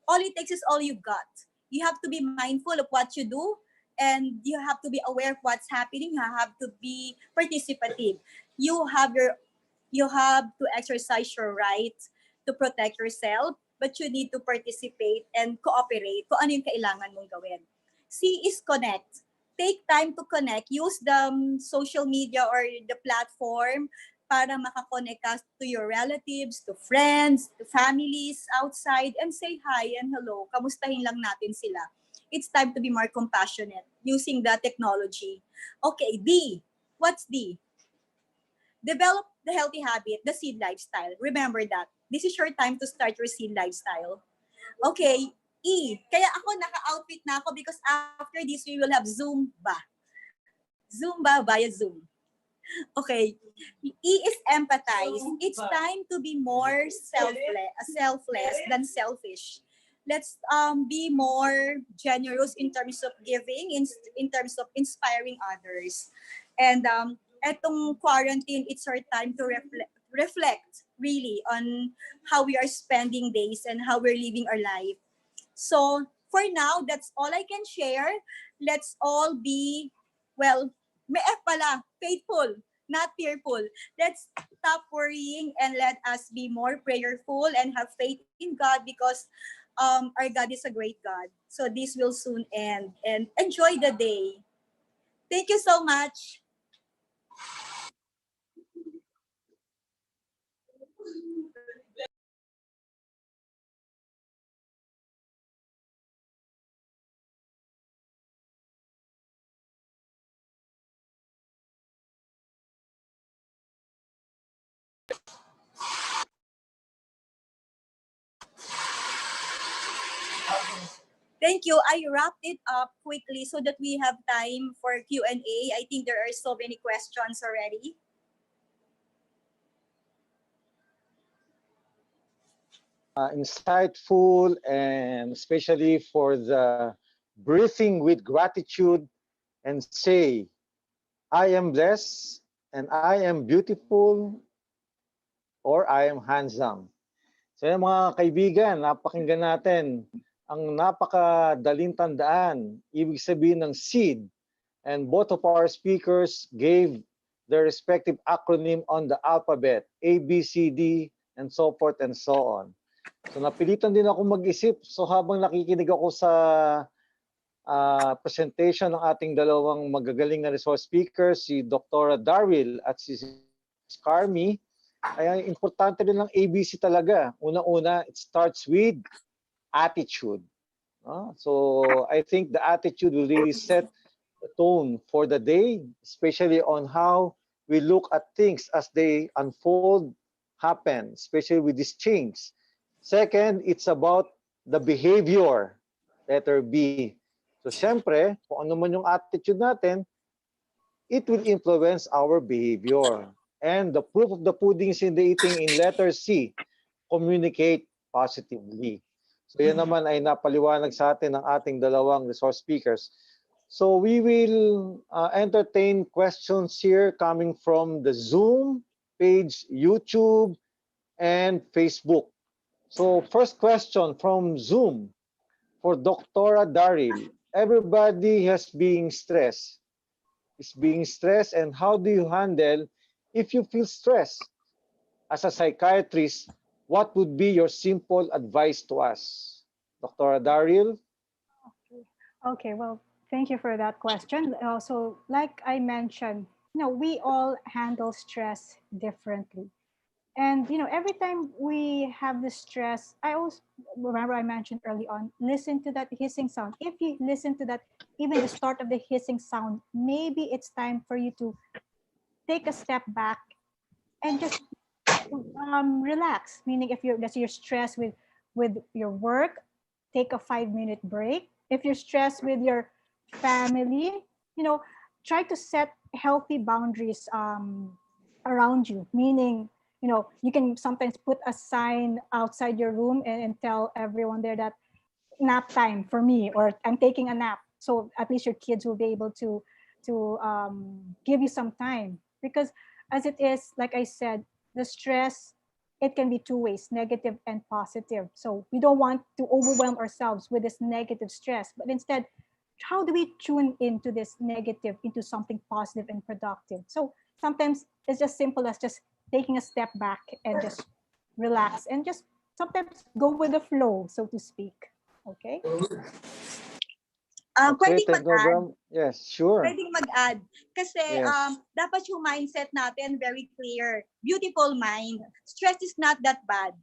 [SPEAKER 3] All it takes is all you got. You have to be mindful of what you do and you have to be aware of what's happening. You have to be participative. You have to exercise your right to protect yourself, but you need to participate and cooperate kung ano yung kailangan mong gawin. C is connect. Take time to connect. Use the social media or the platform para makakonect ka to your relatives, to friends, to families outside, and say hi and hello. Kamustahin lang natin sila. It's time to be more compassionate using the technology. Okay, D. What's D? Develop the healthy habit, the seed lifestyle. Remember that. This is your time to start your seed lifestyle. Okay, E. Kaya ako naka-outfit na ako because after this, we will have Zumba. Zumba via Zoom. Okay. E is empathize. It's time to be more selfless than selfish. Let's be more generous in terms of giving, in terms of inspiring others. And etong quarantine, it's our time to reflect really on how we are spending days and how we're living our life. So for now, that's all I can share. Let's all be, well, may F pala, faithful, not fearful. Let's stop worrying and let us be more prayerful and have faith in God because our God is a great God. So this will soon end and enjoy the day. Thank you so much. Thank you. I wrapped it up quickly so that we have time for Q&A. I think there are so many questions already.
[SPEAKER 1] Insightful, and especially for the breathing with gratitude and say, I am blessed and I am beautiful or I am handsome. So yan mga kaibigan, napakinggan natin ang napakadaling tandaan, ibig sabihin ng seed. And both of our speakers gave their respective acronym on the alphabet, A, B, C, D, and so forth and so on. So napilitan din ako mag-isip. So habang nakikinig ako sa presentation ng ating dalawang magagaling na resource speakers, si Dr. Darwin at si Carmi, Kaya importante rin ng ABC talaga. Una-una, it starts with attitude. So I think the attitude will really set the tone for the day, especially on how we look at things as they unfold, happen, especially with this change. Second, it's about the behavior, letter B. So syempre, kung ano man yung attitude natin, it will influence our behavior. And the proof of the pudding is in the eating in letter C, communicate positively. So yan naman ay napaliwanag sa atin ng ating dalawang resource speakers. So we will entertain questions here coming from the Zoom page, YouTube, and Facebook. So first question from Zoom for Dr. Daryl. Everybody has being stressed. Is being stressed, and how do you handle if you feel stressed? As a psychiatrist, what would be your simple advice to us? Dr. Daryl?
[SPEAKER 2] Okay, well, thank you for that question. So, like I mentioned, we all handle stress differently. And every time we have the stress, I always remember I mentioned early on, listen to that hissing sound. If you listen to that, even the start of the hissing sound, maybe it's time for you to take a step back and just relax. Meaning, if you're stressed with your work, take a 5-minute break. If you're stressed with your family, you know, try to set healthy boundaries around you. Meaning, you can sometimes put a sign outside your room and tell everyone there that nap time for me, or I'm taking a nap. So at least your kids will be able to give you some time, because as it is, like I said, the stress, it can be two ways, negative and positive. So we don't want to overwhelm ourselves with this negative stress, but instead, how do we tune into this negative into something positive and productive? So sometimes it's just simple as just taking a step back and just relax and just sometimes go with the flow, so to speak. Okay.
[SPEAKER 1] Okay,
[SPEAKER 3] Pwedeng
[SPEAKER 1] thank you
[SPEAKER 3] mag-add.
[SPEAKER 1] very much. Yes, sure.
[SPEAKER 3] Pwedeng mag-add. Kasi
[SPEAKER 1] Yes.
[SPEAKER 3] dapat yung mindset natin very clear. Beautiful mind. Stress is not that bad.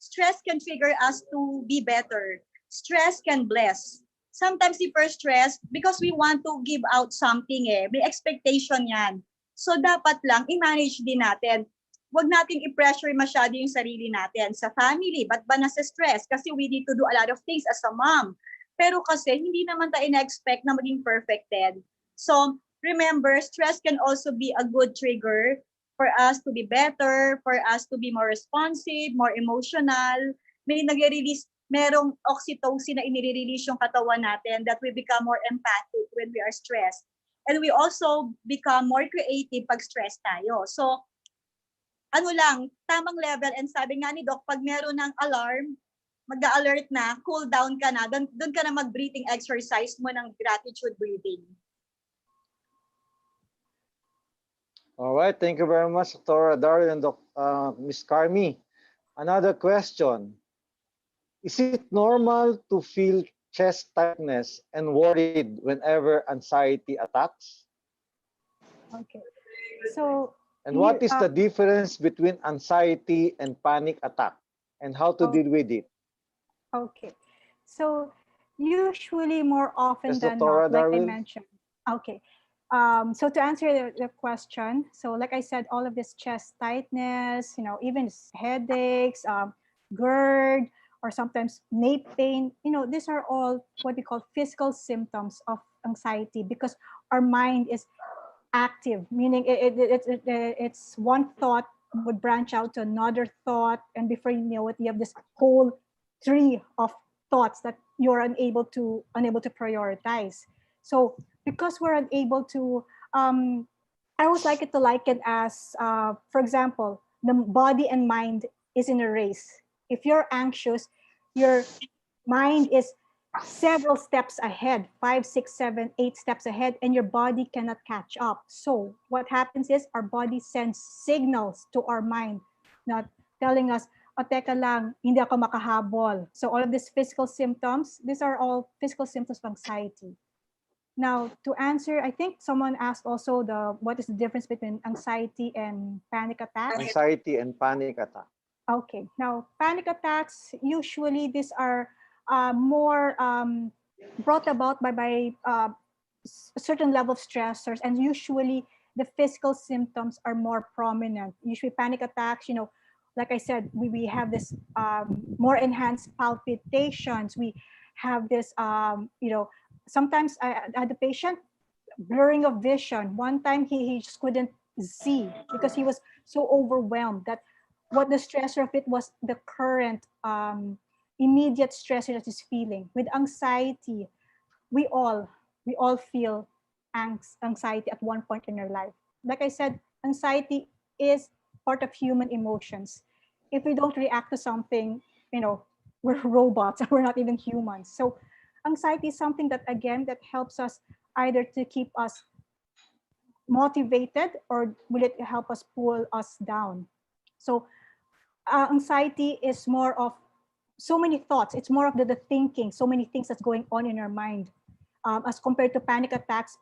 [SPEAKER 3] Stress can trigger us to be better. Stress can bless. Sometimes if we're stressed, because we want to give out something may expectation yan. So dapat lang, i-manage din natin. Huwag nating i-pressure masyado yung sarili natin. Sa family, ba't ba nasa stress? Kasi we need to do a lot of things as a mom. Pero kasi hindi naman tayo na-expect na maging perfected. So remember, stress can also be a good trigger for us to be better, for us to be more responsive, more emotional. May nag-release, merong oxytocin na inire-release yung katawan natin that we become more empathic when we are stressed. And we also become more creative pag stressed tayo. So, ano lang, tamang level. And sabi nga ni Doc, pag meron ng alarm, mag-alert na, cool down ka na, doon ka na mag-breathing exercise mo ng gratitude breathing.
[SPEAKER 1] All right, thank you very much, Dr. Daryl and Ms. Carmi. Another question. Is it normal to feel chest tightness and worried whenever anxiety attacks?
[SPEAKER 2] Okay. So
[SPEAKER 1] And what is the difference between anxiety and panic attack, and how to deal with it?
[SPEAKER 2] Okay. So usually more often
[SPEAKER 1] Yes,
[SPEAKER 2] than
[SPEAKER 1] Dr.
[SPEAKER 2] not, like I
[SPEAKER 1] Daryl?
[SPEAKER 2] mentioned. Okay. So to answer the question, so like I said, all of this chest tightness, even headaches, GERD, or sometimes nape pain, these are all what we call physical symptoms of anxiety, because our mind is active, meaning it's one thought would branch out to another thought, and before you know it, you have this whole tree of thoughts that you're unable to prioritize. So because we're unable to, I always like it to liken as, for example, the body and mind is in a race. If you're anxious, your mind is several steps ahead, 5, 6, 7, 8 steps ahead, and your body cannot catch up. So what happens is our body sends signals to our mind, not telling us, o teka lang, hindi ako makahabol. So all of these physical symptoms, these are all physical symptoms of anxiety. Now, to answer, I think someone asked also the what is the difference between anxiety and panic attacks.
[SPEAKER 1] Anxiety and panic attack.
[SPEAKER 2] Okay, now panic attacks, usually these are more brought about by a certain level of stressors, and usually the physical symptoms are more prominent. Usually panic attacks, like I said, we have this more enhanced palpitations. We have this, sometimes I had the patient blurring of vision. One time he just couldn't see because he was so overwhelmed that what the stressor of it was the current immediate stressor that he's feeling. With anxiety, we all we all feel anxiety at one point in our life. Like I said, anxiety is part of human emotions. If we don't react to something, we're robots. We're not even humans. So anxiety is something that, again, that helps us either to keep us motivated, or will it help us pull us down. So anxiety is more of so many thoughts. It's more of the thinking, so many things that's going on in our mind. As compared to panic attacks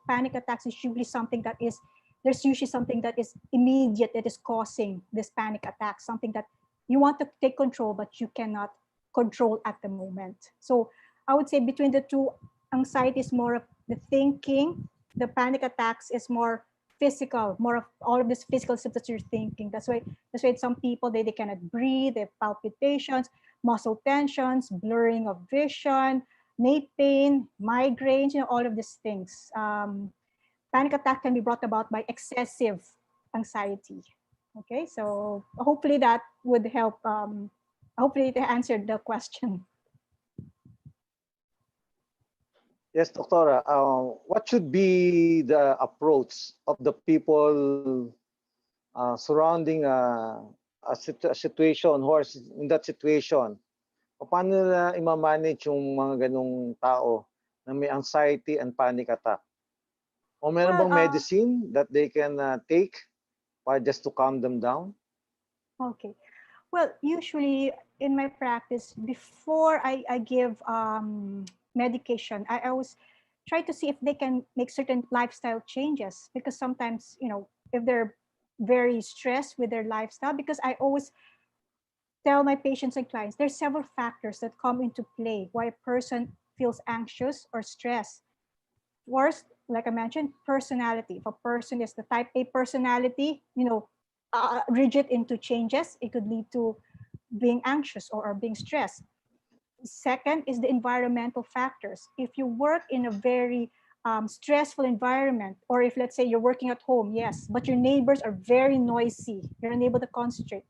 [SPEAKER 2] is usually something that is, there's usually something that is immediate that is causing this panic attack, something that you want to take control, but you cannot control at the moment. So I would say between the two, anxiety is more of the thinking, the panic attacks is more physical, more of all of this physical stuff that you're thinking. That's why some people, they cannot breathe, they have palpitations, muscle tensions, blurring of vision, nape pain, migraines, all of these things. Panic attack can be brought about by excessive anxiety. Okay, so hopefully that would help. Hopefully it answered the question.
[SPEAKER 1] Yes, Doctora. What should be the approach of the people surrounding a situation who are in that situation? Paano nila i-manage yung mga ganong tao na may anxiety and panic attack? O meron
[SPEAKER 2] Well,
[SPEAKER 1] bang medicine that they can take para just to calm them down?
[SPEAKER 2] Okay. Well, usually in my practice, before I give medication, I always try to see if they can make certain lifestyle changes, because sometimes, if they're very stressed with their lifestyle, because I always tell my patients and clients, there's several factors that come into play why a person feels anxious or stressed. First, like I mentioned, personality. If a person is the type A personality, rigid into changes, it could lead to being anxious or being stressed. Second is the environmental factors. If you work in a very stressful environment, or if, let's say, you're working at home, yes, but your neighbors are very noisy, you're unable to concentrate,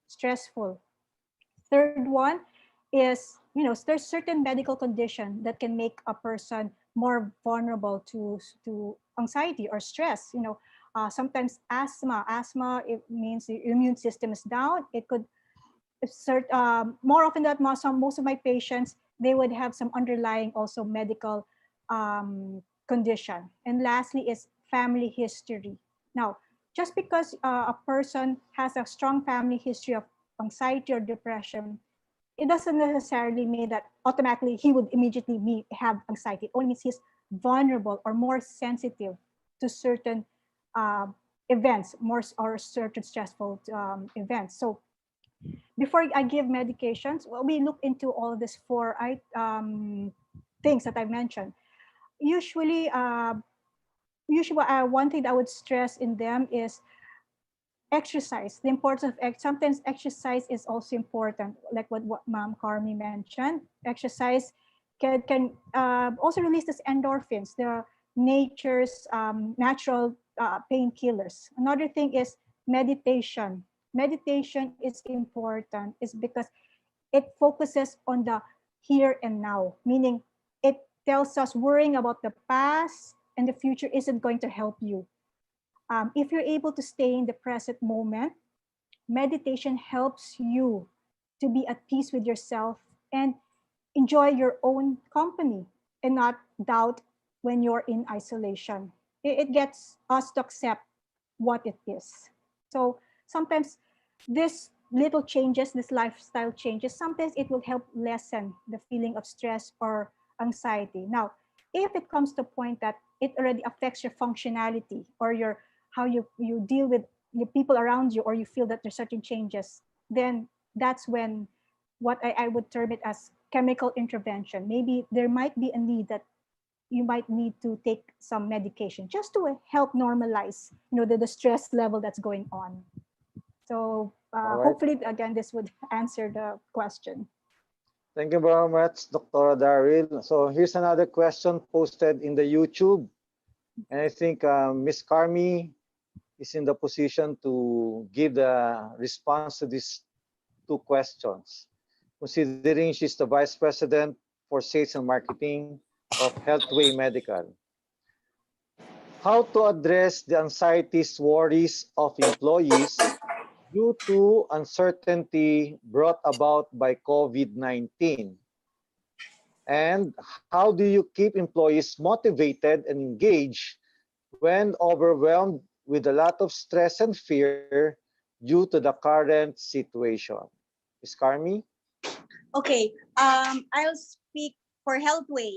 [SPEAKER 2] stressful. Third one is, there's certain medical condition that can make a person more vulnerable to anxiety or stress. Sometimes asthma, it means the immune system is down. It could more often than not, most of my patients, they would have some underlying also medical condition. And lastly is family history. Now, just because a person has a strong family history of anxiety or depression, it doesn't necessarily mean that automatically he would immediately have anxiety. It only means he's vulnerable or more sensitive to certain events, more or certain stressful events. So before I give medications, well, we look into all of this four things that I mentioned. Usually, one thing that I would stress in them is exercise. The importance of sometimes exercise is also important, like what Ma'am Carmi mentioned. Exercise can also release these endorphins, the nature's natural painkillers. Another thing is meditation. Meditation is important, is because it focuses on the here and now, meaning it tells us worrying about the past and the future isn't going to help you. If you're able to stay in the present moment, meditation helps you to be at peace with yourself and enjoy your own company and not doubt when you're in isolation. It gets us to accept what it is. So sometimes this little changes, this lifestyle changes, sometimes it will help lessen the feeling of stress or anxiety. Now, if it comes to a point that it already affects your functionality or your how you deal with the people around you, or you feel that there's certain changes, then that's when what I would term it as chemical intervention. Maybe there might be a need that you might need to take some medication just to help normalize, the stress level that's going on. So
[SPEAKER 1] All right.
[SPEAKER 2] hopefully, again, this would answer the question.
[SPEAKER 1] Thank you very much, Dr. Daryl. So here's another question posted in the YouTube. And I think Ms. Carmi is in the position to give the response to these two questions. Considering she's the Vice President for Sales and Marketing of Healthway Medical. How to address the anxieties, worries of employees due to uncertainty brought about by COVID-19? And how do you keep employees motivated and engaged when overwhelmed with a lot of stress and fear due to the current situation? Ms. Carmi?
[SPEAKER 3] Okay, I'll speak for Healthway.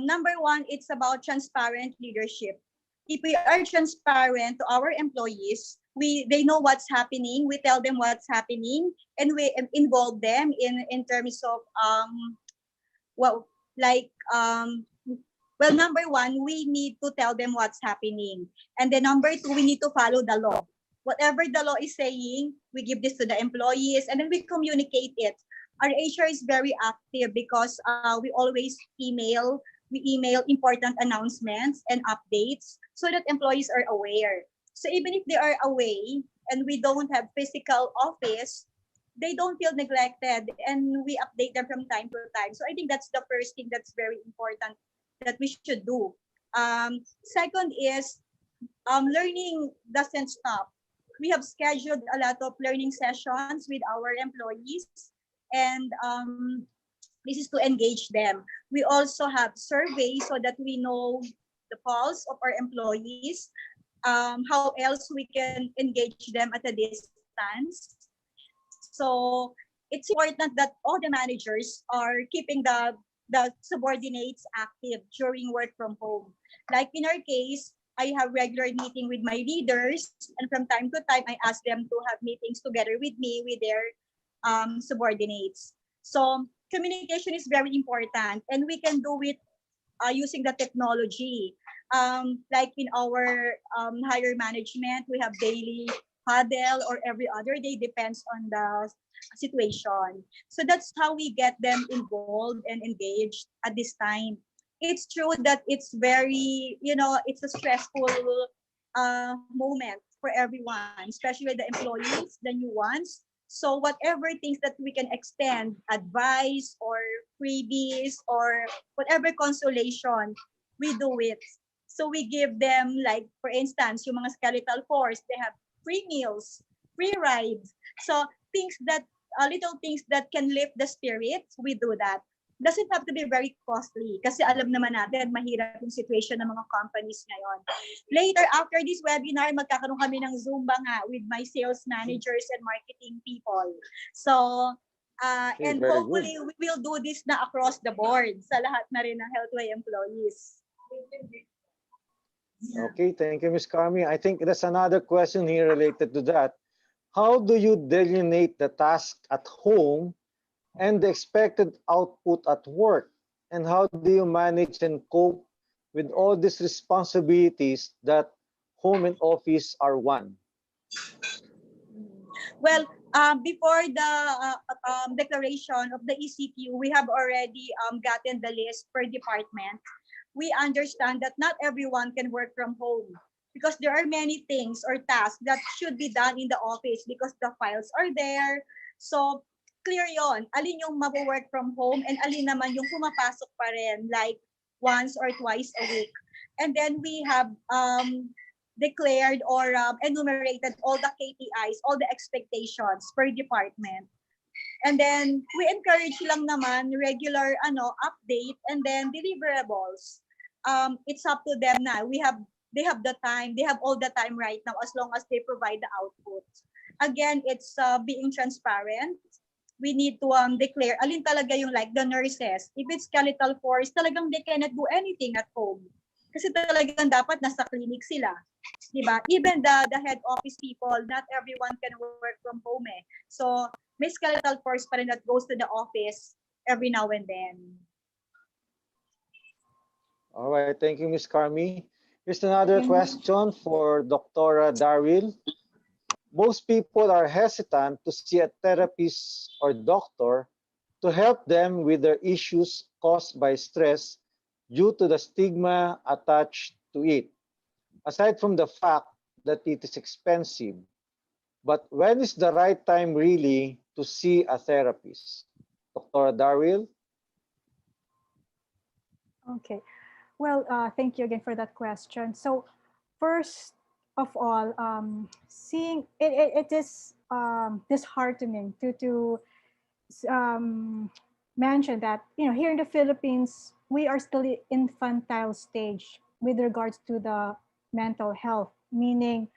[SPEAKER 3] Number one, it's about transparent leadership. If we are transparent to our employees, they know what's happening. We tell them what's happening, and we involve them in terms of well, like well, number one, we need to tell them what's happening, and then number two, we need to follow the law. Whatever the law is saying, we give this to the employees, and then we communicate it. Our HR is very active because we always email important announcements and updates so that employees are aware. So even if they are away and we don't have physical office, they don't feel neglected, and we update them from time to time. So I think that's the first thing that's very important that we should do. Second is learning doesn't stop. We have scheduled a lot of learning sessions with our employees, and this is to engage them. We also have surveys so that we know the pulse of our employees, how else we can engage them at a distance. So it's important that all the managers are keeping the subordinates active during work from home. Like in our case, I have regular meeting with my leaders, and from time to time, I ask them to have meetings together with me with their subordinates. So communication is very important, and we can do it using the technology. Like in our higher management, we have daily huddle or every other day, depends on the situation. So that's how we get them involved and engaged at this time. It's true that it's very, it's a stressful moment for everyone, especially the employees, the new ones. So whatever things that we can extend, advice or freebies or whatever consolation, we do it. So we give them, like, for instance, yung mga skeletal force, they have free meals, free rides. So things that, little things that can lift the spirits, we do that. Doesn't have to be very costly kasi alam naman natin mahirap yung situation ng mga companies ngayon. Later, after this webinar, magkakaroon kami ng Zumba nga with my sales managers and marketing people. So,
[SPEAKER 1] Okay,
[SPEAKER 3] and
[SPEAKER 1] very
[SPEAKER 3] hopefully,
[SPEAKER 1] good.
[SPEAKER 3] we will do this na across the board sa lahat na rin ng Healthway employees.
[SPEAKER 1] Okay, thank you, Ms. Carmi. I think there's another question here related to that. How do you delineate the task at home and the expected output at work? And how do you manage and cope with all these responsibilities that home and office are one?
[SPEAKER 3] Well, before the declaration of the ECQ, we have already gotten the list per department. We understand that not everyone can work from home because there are many things or tasks that should be done in the office because the files are there. So, clear yon. Alin yung mag-work from home and alin naman yung pumapasok pa rin, like once or twice a week. And then we have declared or enumerated all the KPIs, all the expectations per department. And then we encourage lang naman regular update and then deliverables. It's up to them na. They have the time, they have all the time right now as long as they provide the output. Again, it's being transparent. we need to declare alin talaga yung like the nurses. If it's skeletal force, talagang they cannot do anything at home. Kasi talagang dapat nasa clinic sila. Diba? Even the head office people, not everyone can work from home eh. So, may skeletal force pa rin that goes to the office every now and then.
[SPEAKER 1] All right, thank you, Ms. Carmi. Here's another
[SPEAKER 2] Thank you.
[SPEAKER 1] question for Dr. Daryl. Most people are hesitant to see a therapist or doctor to help them with their issues caused by stress due to the stigma attached to it. Aside from the fact that it is expensive, but when is the right time really to see a therapist? Dr. Daryl?
[SPEAKER 2] Okay. Well, thank you again for that question. So, first of all, seeing it is disheartening to um, mention that here in the Philippines we are still in infantile stage with regards to the mental health. Meaning,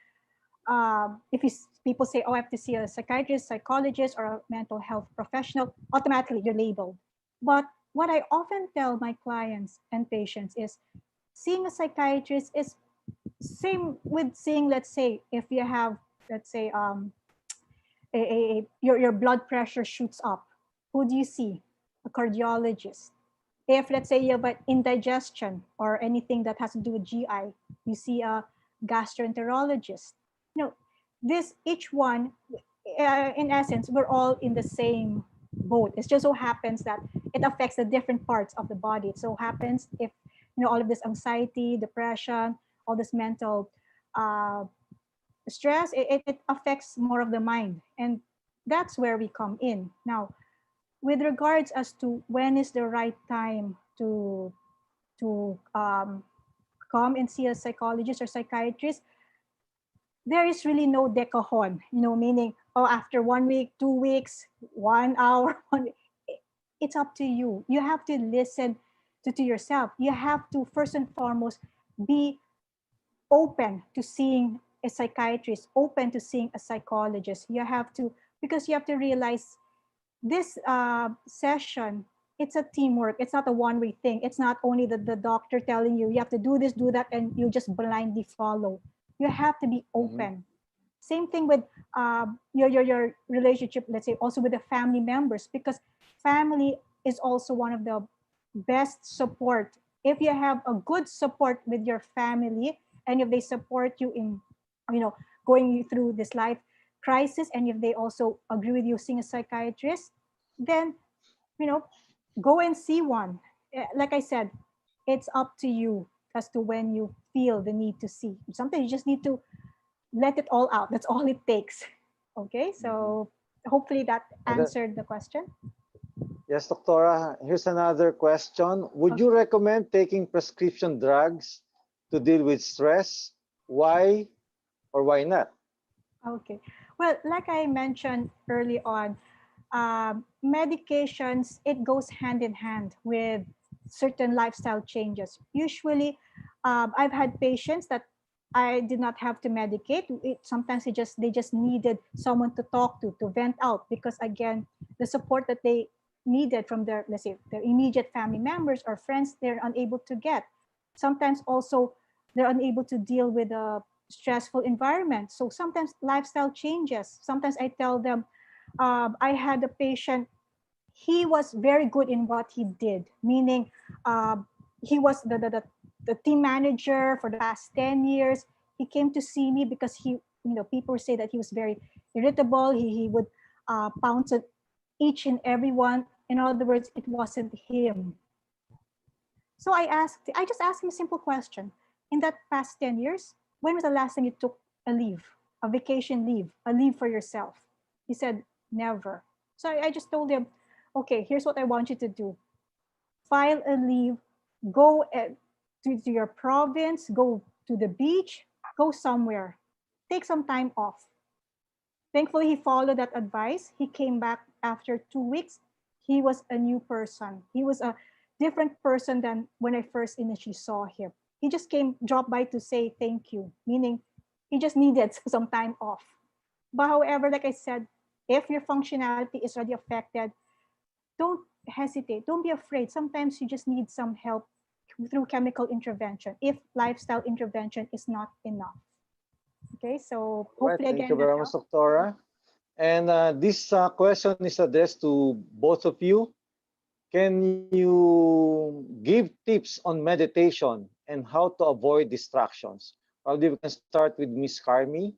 [SPEAKER 2] if people say, "Oh, I have to see a psychiatrist, psychologist, or a mental health professional," automatically you're labeled. But what I often tell my clients and patients is, seeing a psychiatrist is same with seeing, let's say, if you have, let's say, your blood pressure shoots up. Who do you see? A cardiologist. If, let's say, you have an indigestion or anything that has to do with GI, you see a gastroenterologist. This each one, in essence, we're all in the same boat. It just so happens that it affects the different parts of the body. It so happens if all of this anxiety, depression, all this mental uh, stress, it affects more of the mind, and that's where we come in. Now, with regards as to when is the right time to come and see a psychologist or psychiatrist, there is really no decahon, meaning, oh, after 1 week, 2 weeks, 1 hour, it's up to you. You have to listen to yourself. You have to, first and foremost, be open to seeing a psychiatrist, open to seeing a psychologist. You have to, because you have to realize this session, it's a teamwork. It's not a one-way thing. It's not only the doctor telling you have to do this, do that, and you just blindly follow. You have to be open. Same thing with your relationship, let's say, also with the family members, because family is also one of the best support. If you have a good support with your family, and if they support you in, going through this life crisis, and if they also agree with you seeing a psychiatrist, then, go and see one. Like I said, it's up to you as to when you feel the need to see. Sometimes you just need to let it all out. That's all it takes. Okay, so hopefully that answered the question.
[SPEAKER 1] Yes, Doctora. Here's another question. Would you recommend taking prescription drugs to deal with stress? Why or why not?
[SPEAKER 2] Okay. Well, like I mentioned early on, medications, it goes hand in hand with certain lifestyle changes. Usually, I've had patients that I did not have to medicate. Sometimes they just needed someone to talk to vent out, because again, the support that they needed from their, let's say, their immediate family members or friends, they're unable to get. Sometimes also they're unable to deal with a stressful environment. So sometimes lifestyle changes. Sometimes I tell them, I had a patient, he was very good in what he did, meaning he was the team manager for the past 10 years. He came to see me because people say that he was very irritable. He would pounce at each and every one. In other words, it wasn't him. So I just asked him a simple question. In that past 10 years, when was the last time you took a leave, a vacation leave, a leave for yourself? He said, never. So I just told him, okay, here's what I want you to do. File a leave, go to your province, go to the beach, go somewhere, take some time off. Thankfully, he followed that advice. He came back after 2 weeks. He was a new person. He was a different person than when I first initially saw him. He just dropped by to say thank you, meaning he just needed some time off. But however, like I said, If your functionality is already affected, don't hesitate. Don't be afraid. Sometimes you just need some help through chemical intervention if lifestyle intervention is not enough. Okay, so
[SPEAKER 1] All right,
[SPEAKER 2] hopefully
[SPEAKER 1] thank you
[SPEAKER 2] again that
[SPEAKER 1] very much,
[SPEAKER 2] helps.
[SPEAKER 1] Doctora. And this question is addressed to both of you. Can you give tips on meditation and how to avoid distractions? Probably we can start with Miss Carmi.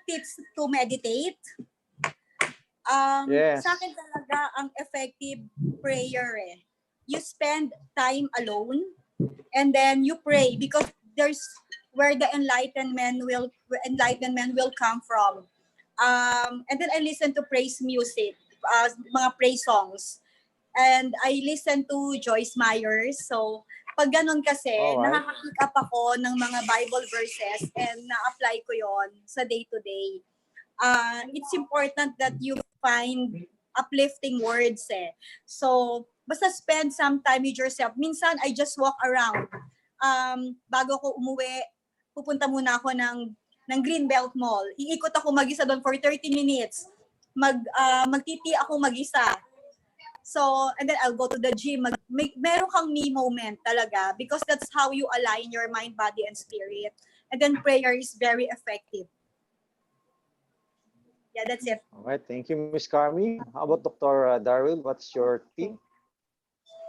[SPEAKER 3] Tips to meditate. Sa
[SPEAKER 1] Yes.
[SPEAKER 3] akin talaga ang effective prayer eh. You spend time alone and then you pray because there's where the enlightenment will come from. And then I listen to praise music, mga praise songs. And I listen to Joyce Myers. So, pag ganun kasi,
[SPEAKER 1] All right.
[SPEAKER 3] nakaka-pick up ako ng mga Bible verses and na-apply ko yon sa day-to-day. It's important that you find uplifting words eh. So, basta spend some time with yourself. Minsan, I just walk around. Bago ko umuwi, pupunta muna ako ng Greenbelt Mall. Iikot ako mag-isa doon for 30 minutes. Magtiti ako mag-isa. So, and then I'll go to the gym. Meron kang me moment talaga because that's how you align your mind, body, and spirit. And then prayer is very effective. Yeah, that's it.
[SPEAKER 1] All right. Thank you, Miss Carmi. How about Dr. Darrell? What's your tip?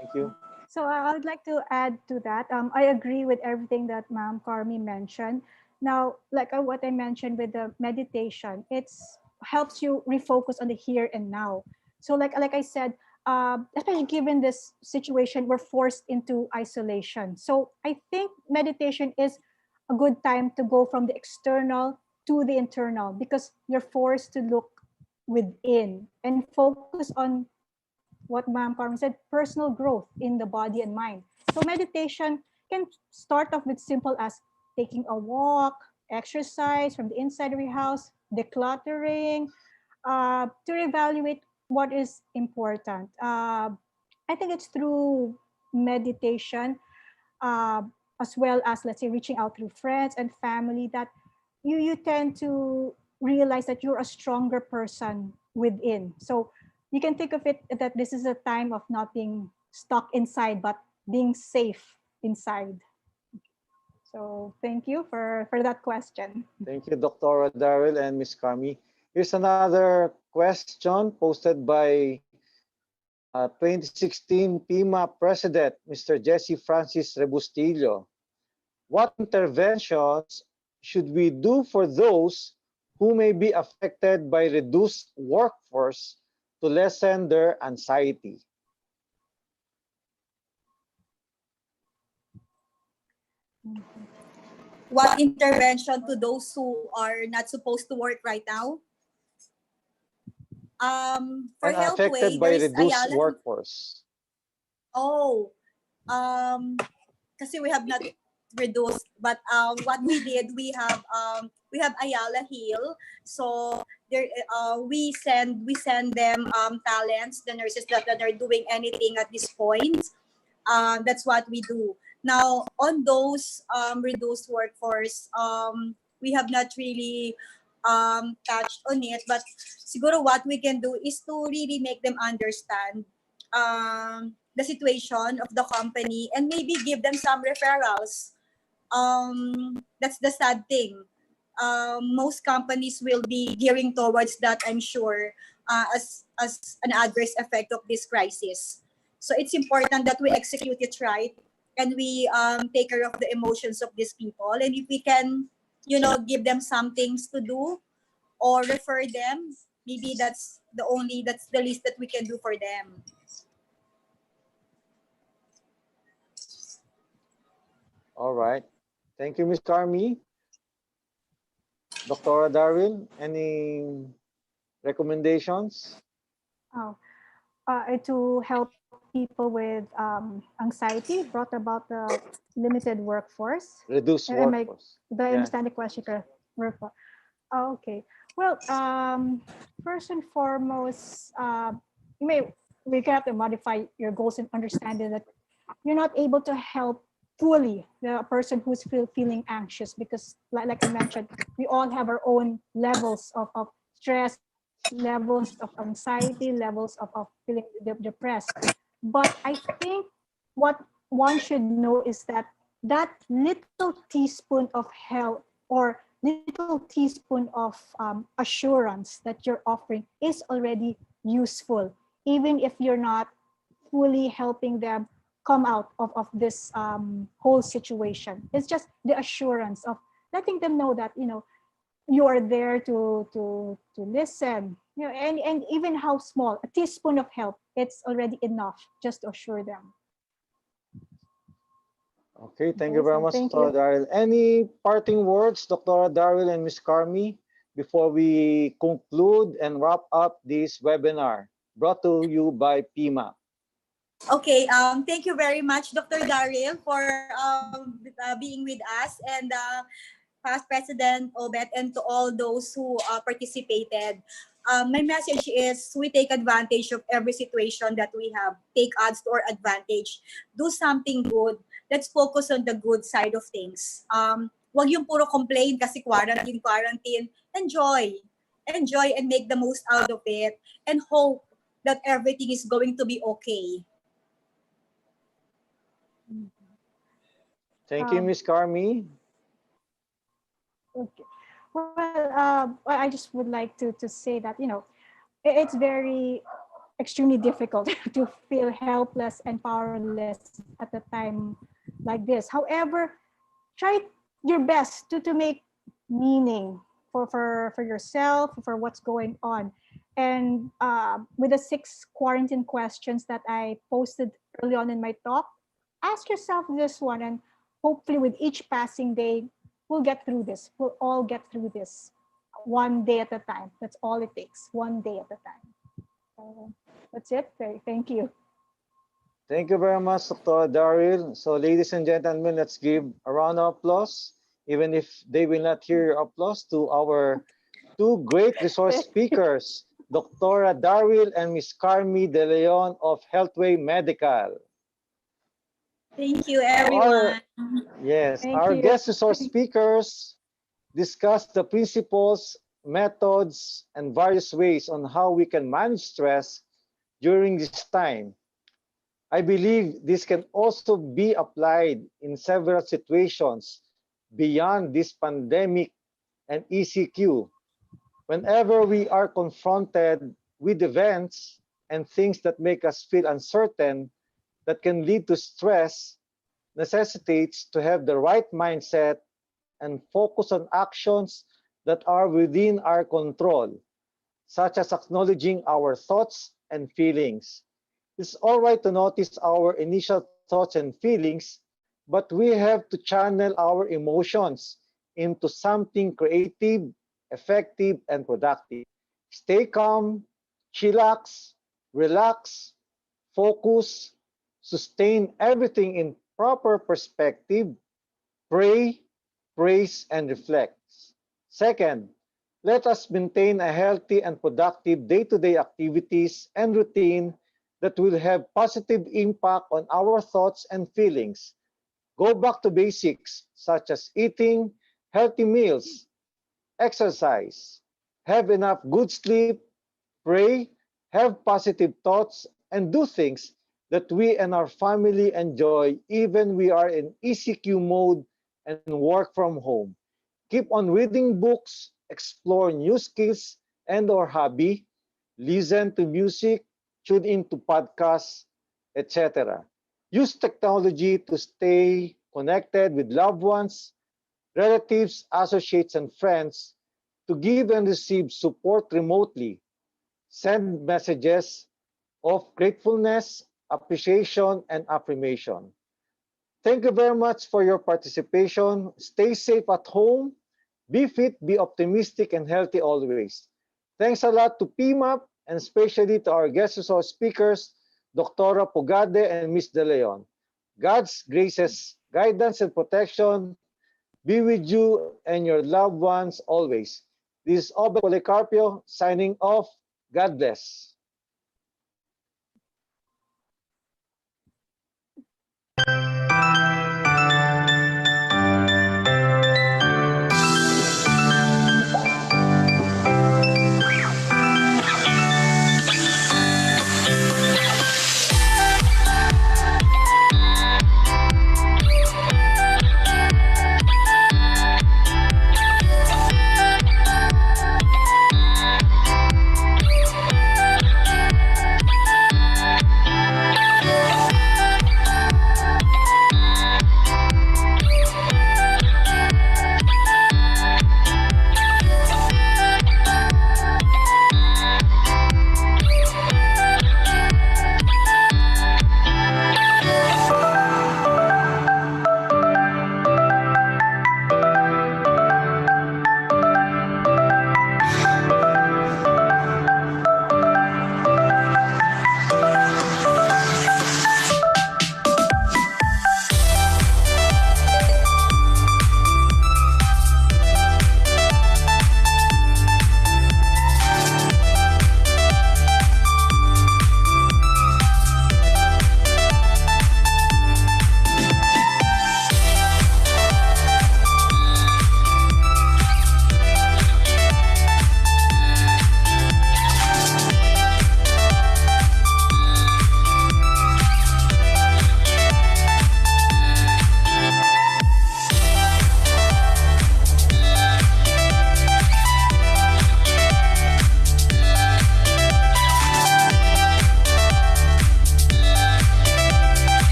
[SPEAKER 1] Thank you.
[SPEAKER 2] So I would like to add to that. I agree with everything that Ma'am Carmi mentioned. Now, like what I mentioned with the meditation, it's helps you refocus on the here and now. So like I said, especially given this situation, we're forced into isolation. So I think meditation is a good time to go from the external to the internal because you're forced to look within and focus on what Ma'am Carmen said, personal growth in the body and mind. So meditation can start off with simple as taking a walk, exercise from the inside of your house, decluttering, to evaluate what is important. I think it's through meditation, uh, as well as, let's say, reaching out through friends and family that you tend to realize that you're a stronger person within. So you can think of it that this is a time of not being stuck inside, but being safe inside. So thank you for that question.
[SPEAKER 1] Thank you, Dr. Darrell and Miss Carmi. Here's another question posted by 2016 PIMA President, Mr. Jesse Francis Rebustillo. What interventions should we do for those who may be affected by reduced workforce to lessen their anxiety?
[SPEAKER 3] What intervention to those who are not supposed to work right now? For
[SPEAKER 1] And affected
[SPEAKER 3] Healthway,
[SPEAKER 1] by
[SPEAKER 3] there is
[SPEAKER 1] reduced
[SPEAKER 3] Ayala.
[SPEAKER 1] workforce.
[SPEAKER 3] Oh, kasi we have not reduced, but what we did, we have Ayala Hill. So there, we send them talents, the nurses that are doing anything at this point. That's what we do. Now, on those reduced workforce, we have not really touched on it, but siguro what we can do is to really make them understand the situation of the company and maybe give them some referrals. That's the sad thing. Most companies will be gearing towards that, I'm sure, as an adverse effect of this crisis. So it's important that we execute it right and we take care of the emotions of these people. And if we can, give them some things to do or refer them, maybe that's the least that we can do for them.
[SPEAKER 1] All right. Thank you, Ms. Carmi. Dr. Darwin, any recommendations?
[SPEAKER 2] Oh, to help people with anxiety brought about the limited workforce.
[SPEAKER 1] Reduce
[SPEAKER 2] Am
[SPEAKER 1] workforce.
[SPEAKER 2] do I
[SPEAKER 1] Yeah.
[SPEAKER 2] understand the question correct? Oh, okay. Well, first and foremost, we have to modify your goals and understanding that you're not able to help fully the person who's feeling anxious, because like I mentioned, we all have our own levels of stress, levels of anxiety, levels of feeling depressed. But I think what one should know is that that little teaspoon of help or little teaspoon of assurance that you're offering is already useful, even if you're not fully helping them come out of this whole situation. It's just the assurance of letting them know that, you are there to listen, and even how small a teaspoon of help, it's already enough just to assure them.
[SPEAKER 1] Okay, thank you
[SPEAKER 2] Okay,
[SPEAKER 1] very
[SPEAKER 2] so
[SPEAKER 1] much,
[SPEAKER 2] thank
[SPEAKER 1] Dr.
[SPEAKER 2] you.
[SPEAKER 1] Daryl. Any parting words, Dr. Daryl and Ms. Carmi, before we conclude and wrap up this webinar brought to you by PIMA?
[SPEAKER 3] Okay, thank you very much, Dr. Daryl, for being with us, and past President Obet, and to all those who participated. My message is we take advantage of every situation that we have. Take odds to our advantage. Do something good. Let's focus on the good side of things. Wag yung puro complain kasi quarantine, quarantine. Enjoy. Enjoy and make the most out of it. And hope that everything is going to be okay.
[SPEAKER 1] Thank you,
[SPEAKER 2] um,
[SPEAKER 1] Ms. Carmi.
[SPEAKER 2] okay. Well, I just would like to say that, it's very extremely difficult to feel helpless and powerless at a time like this. However, try your best to make meaning for yourself, for what's going on. And with the 6 quarantine questions that I posted early on in my talk, ask yourself this one, and hopefully with each passing day, we'll get through this. We'll all get through this one day at a time. That's all it takes, one day at a time. So that's it. Thank you.
[SPEAKER 1] Thank you very much, Dr. Daryl. So, ladies and gentlemen, let's give a round of applause, even if they will not hear your applause, to our two great resource speakers, Dr. Daryl and Ms. Carmi De Leon of Healthway Medical.
[SPEAKER 3] Thank you,
[SPEAKER 1] Our,
[SPEAKER 3] everyone.
[SPEAKER 1] yes,
[SPEAKER 2] Thank
[SPEAKER 1] our
[SPEAKER 2] you.
[SPEAKER 1] guest resource speakers discuss the principles, methods, and various ways on how we can manage stress during this time. I believe this can also be applied in several situations beyond this pandemic and ECQ. Whenever we are confronted with events and things that make us feel uncertain, that can lead to stress, necessitates to have the right mindset and focus on actions that are within our control, such as acknowledging our thoughts and feelings. It's all right to notice our initial thoughts and feelings, but we have to channel our emotions into something creative, effective, and productive. Stay calm, chillax, relax, focus, sustain everything in proper perspective, pray, praise, and reflect. Second, let us maintain a healthy and productive day-to-day activities and routine that will have positive impact on our thoughts and feelings. Go back to basics such as eating healthy meals, exercise, have enough good sleep, pray, have positive thoughts, and do things that we and our family enjoy even we are in ECQ mode and work from home. Keep on reading books, explore new skills and or hobby, listen to music, tune into podcasts, etc. Use technology to stay connected with loved ones, relatives, associates, and friends, to give and receive support remotely. Send messages of gratefulness, appreciation, and affirmation. Thank you very much for your participation. Stay safe at home. Be fit, be optimistic, and healthy always. Thanks a lot to PMAP and especially to our guest resource speakers, Dr. Pugade and Ms. De Leon. God's graces, guidance, and protection be with you and your loved ones always. This is Obed Policarpio signing off. God bless.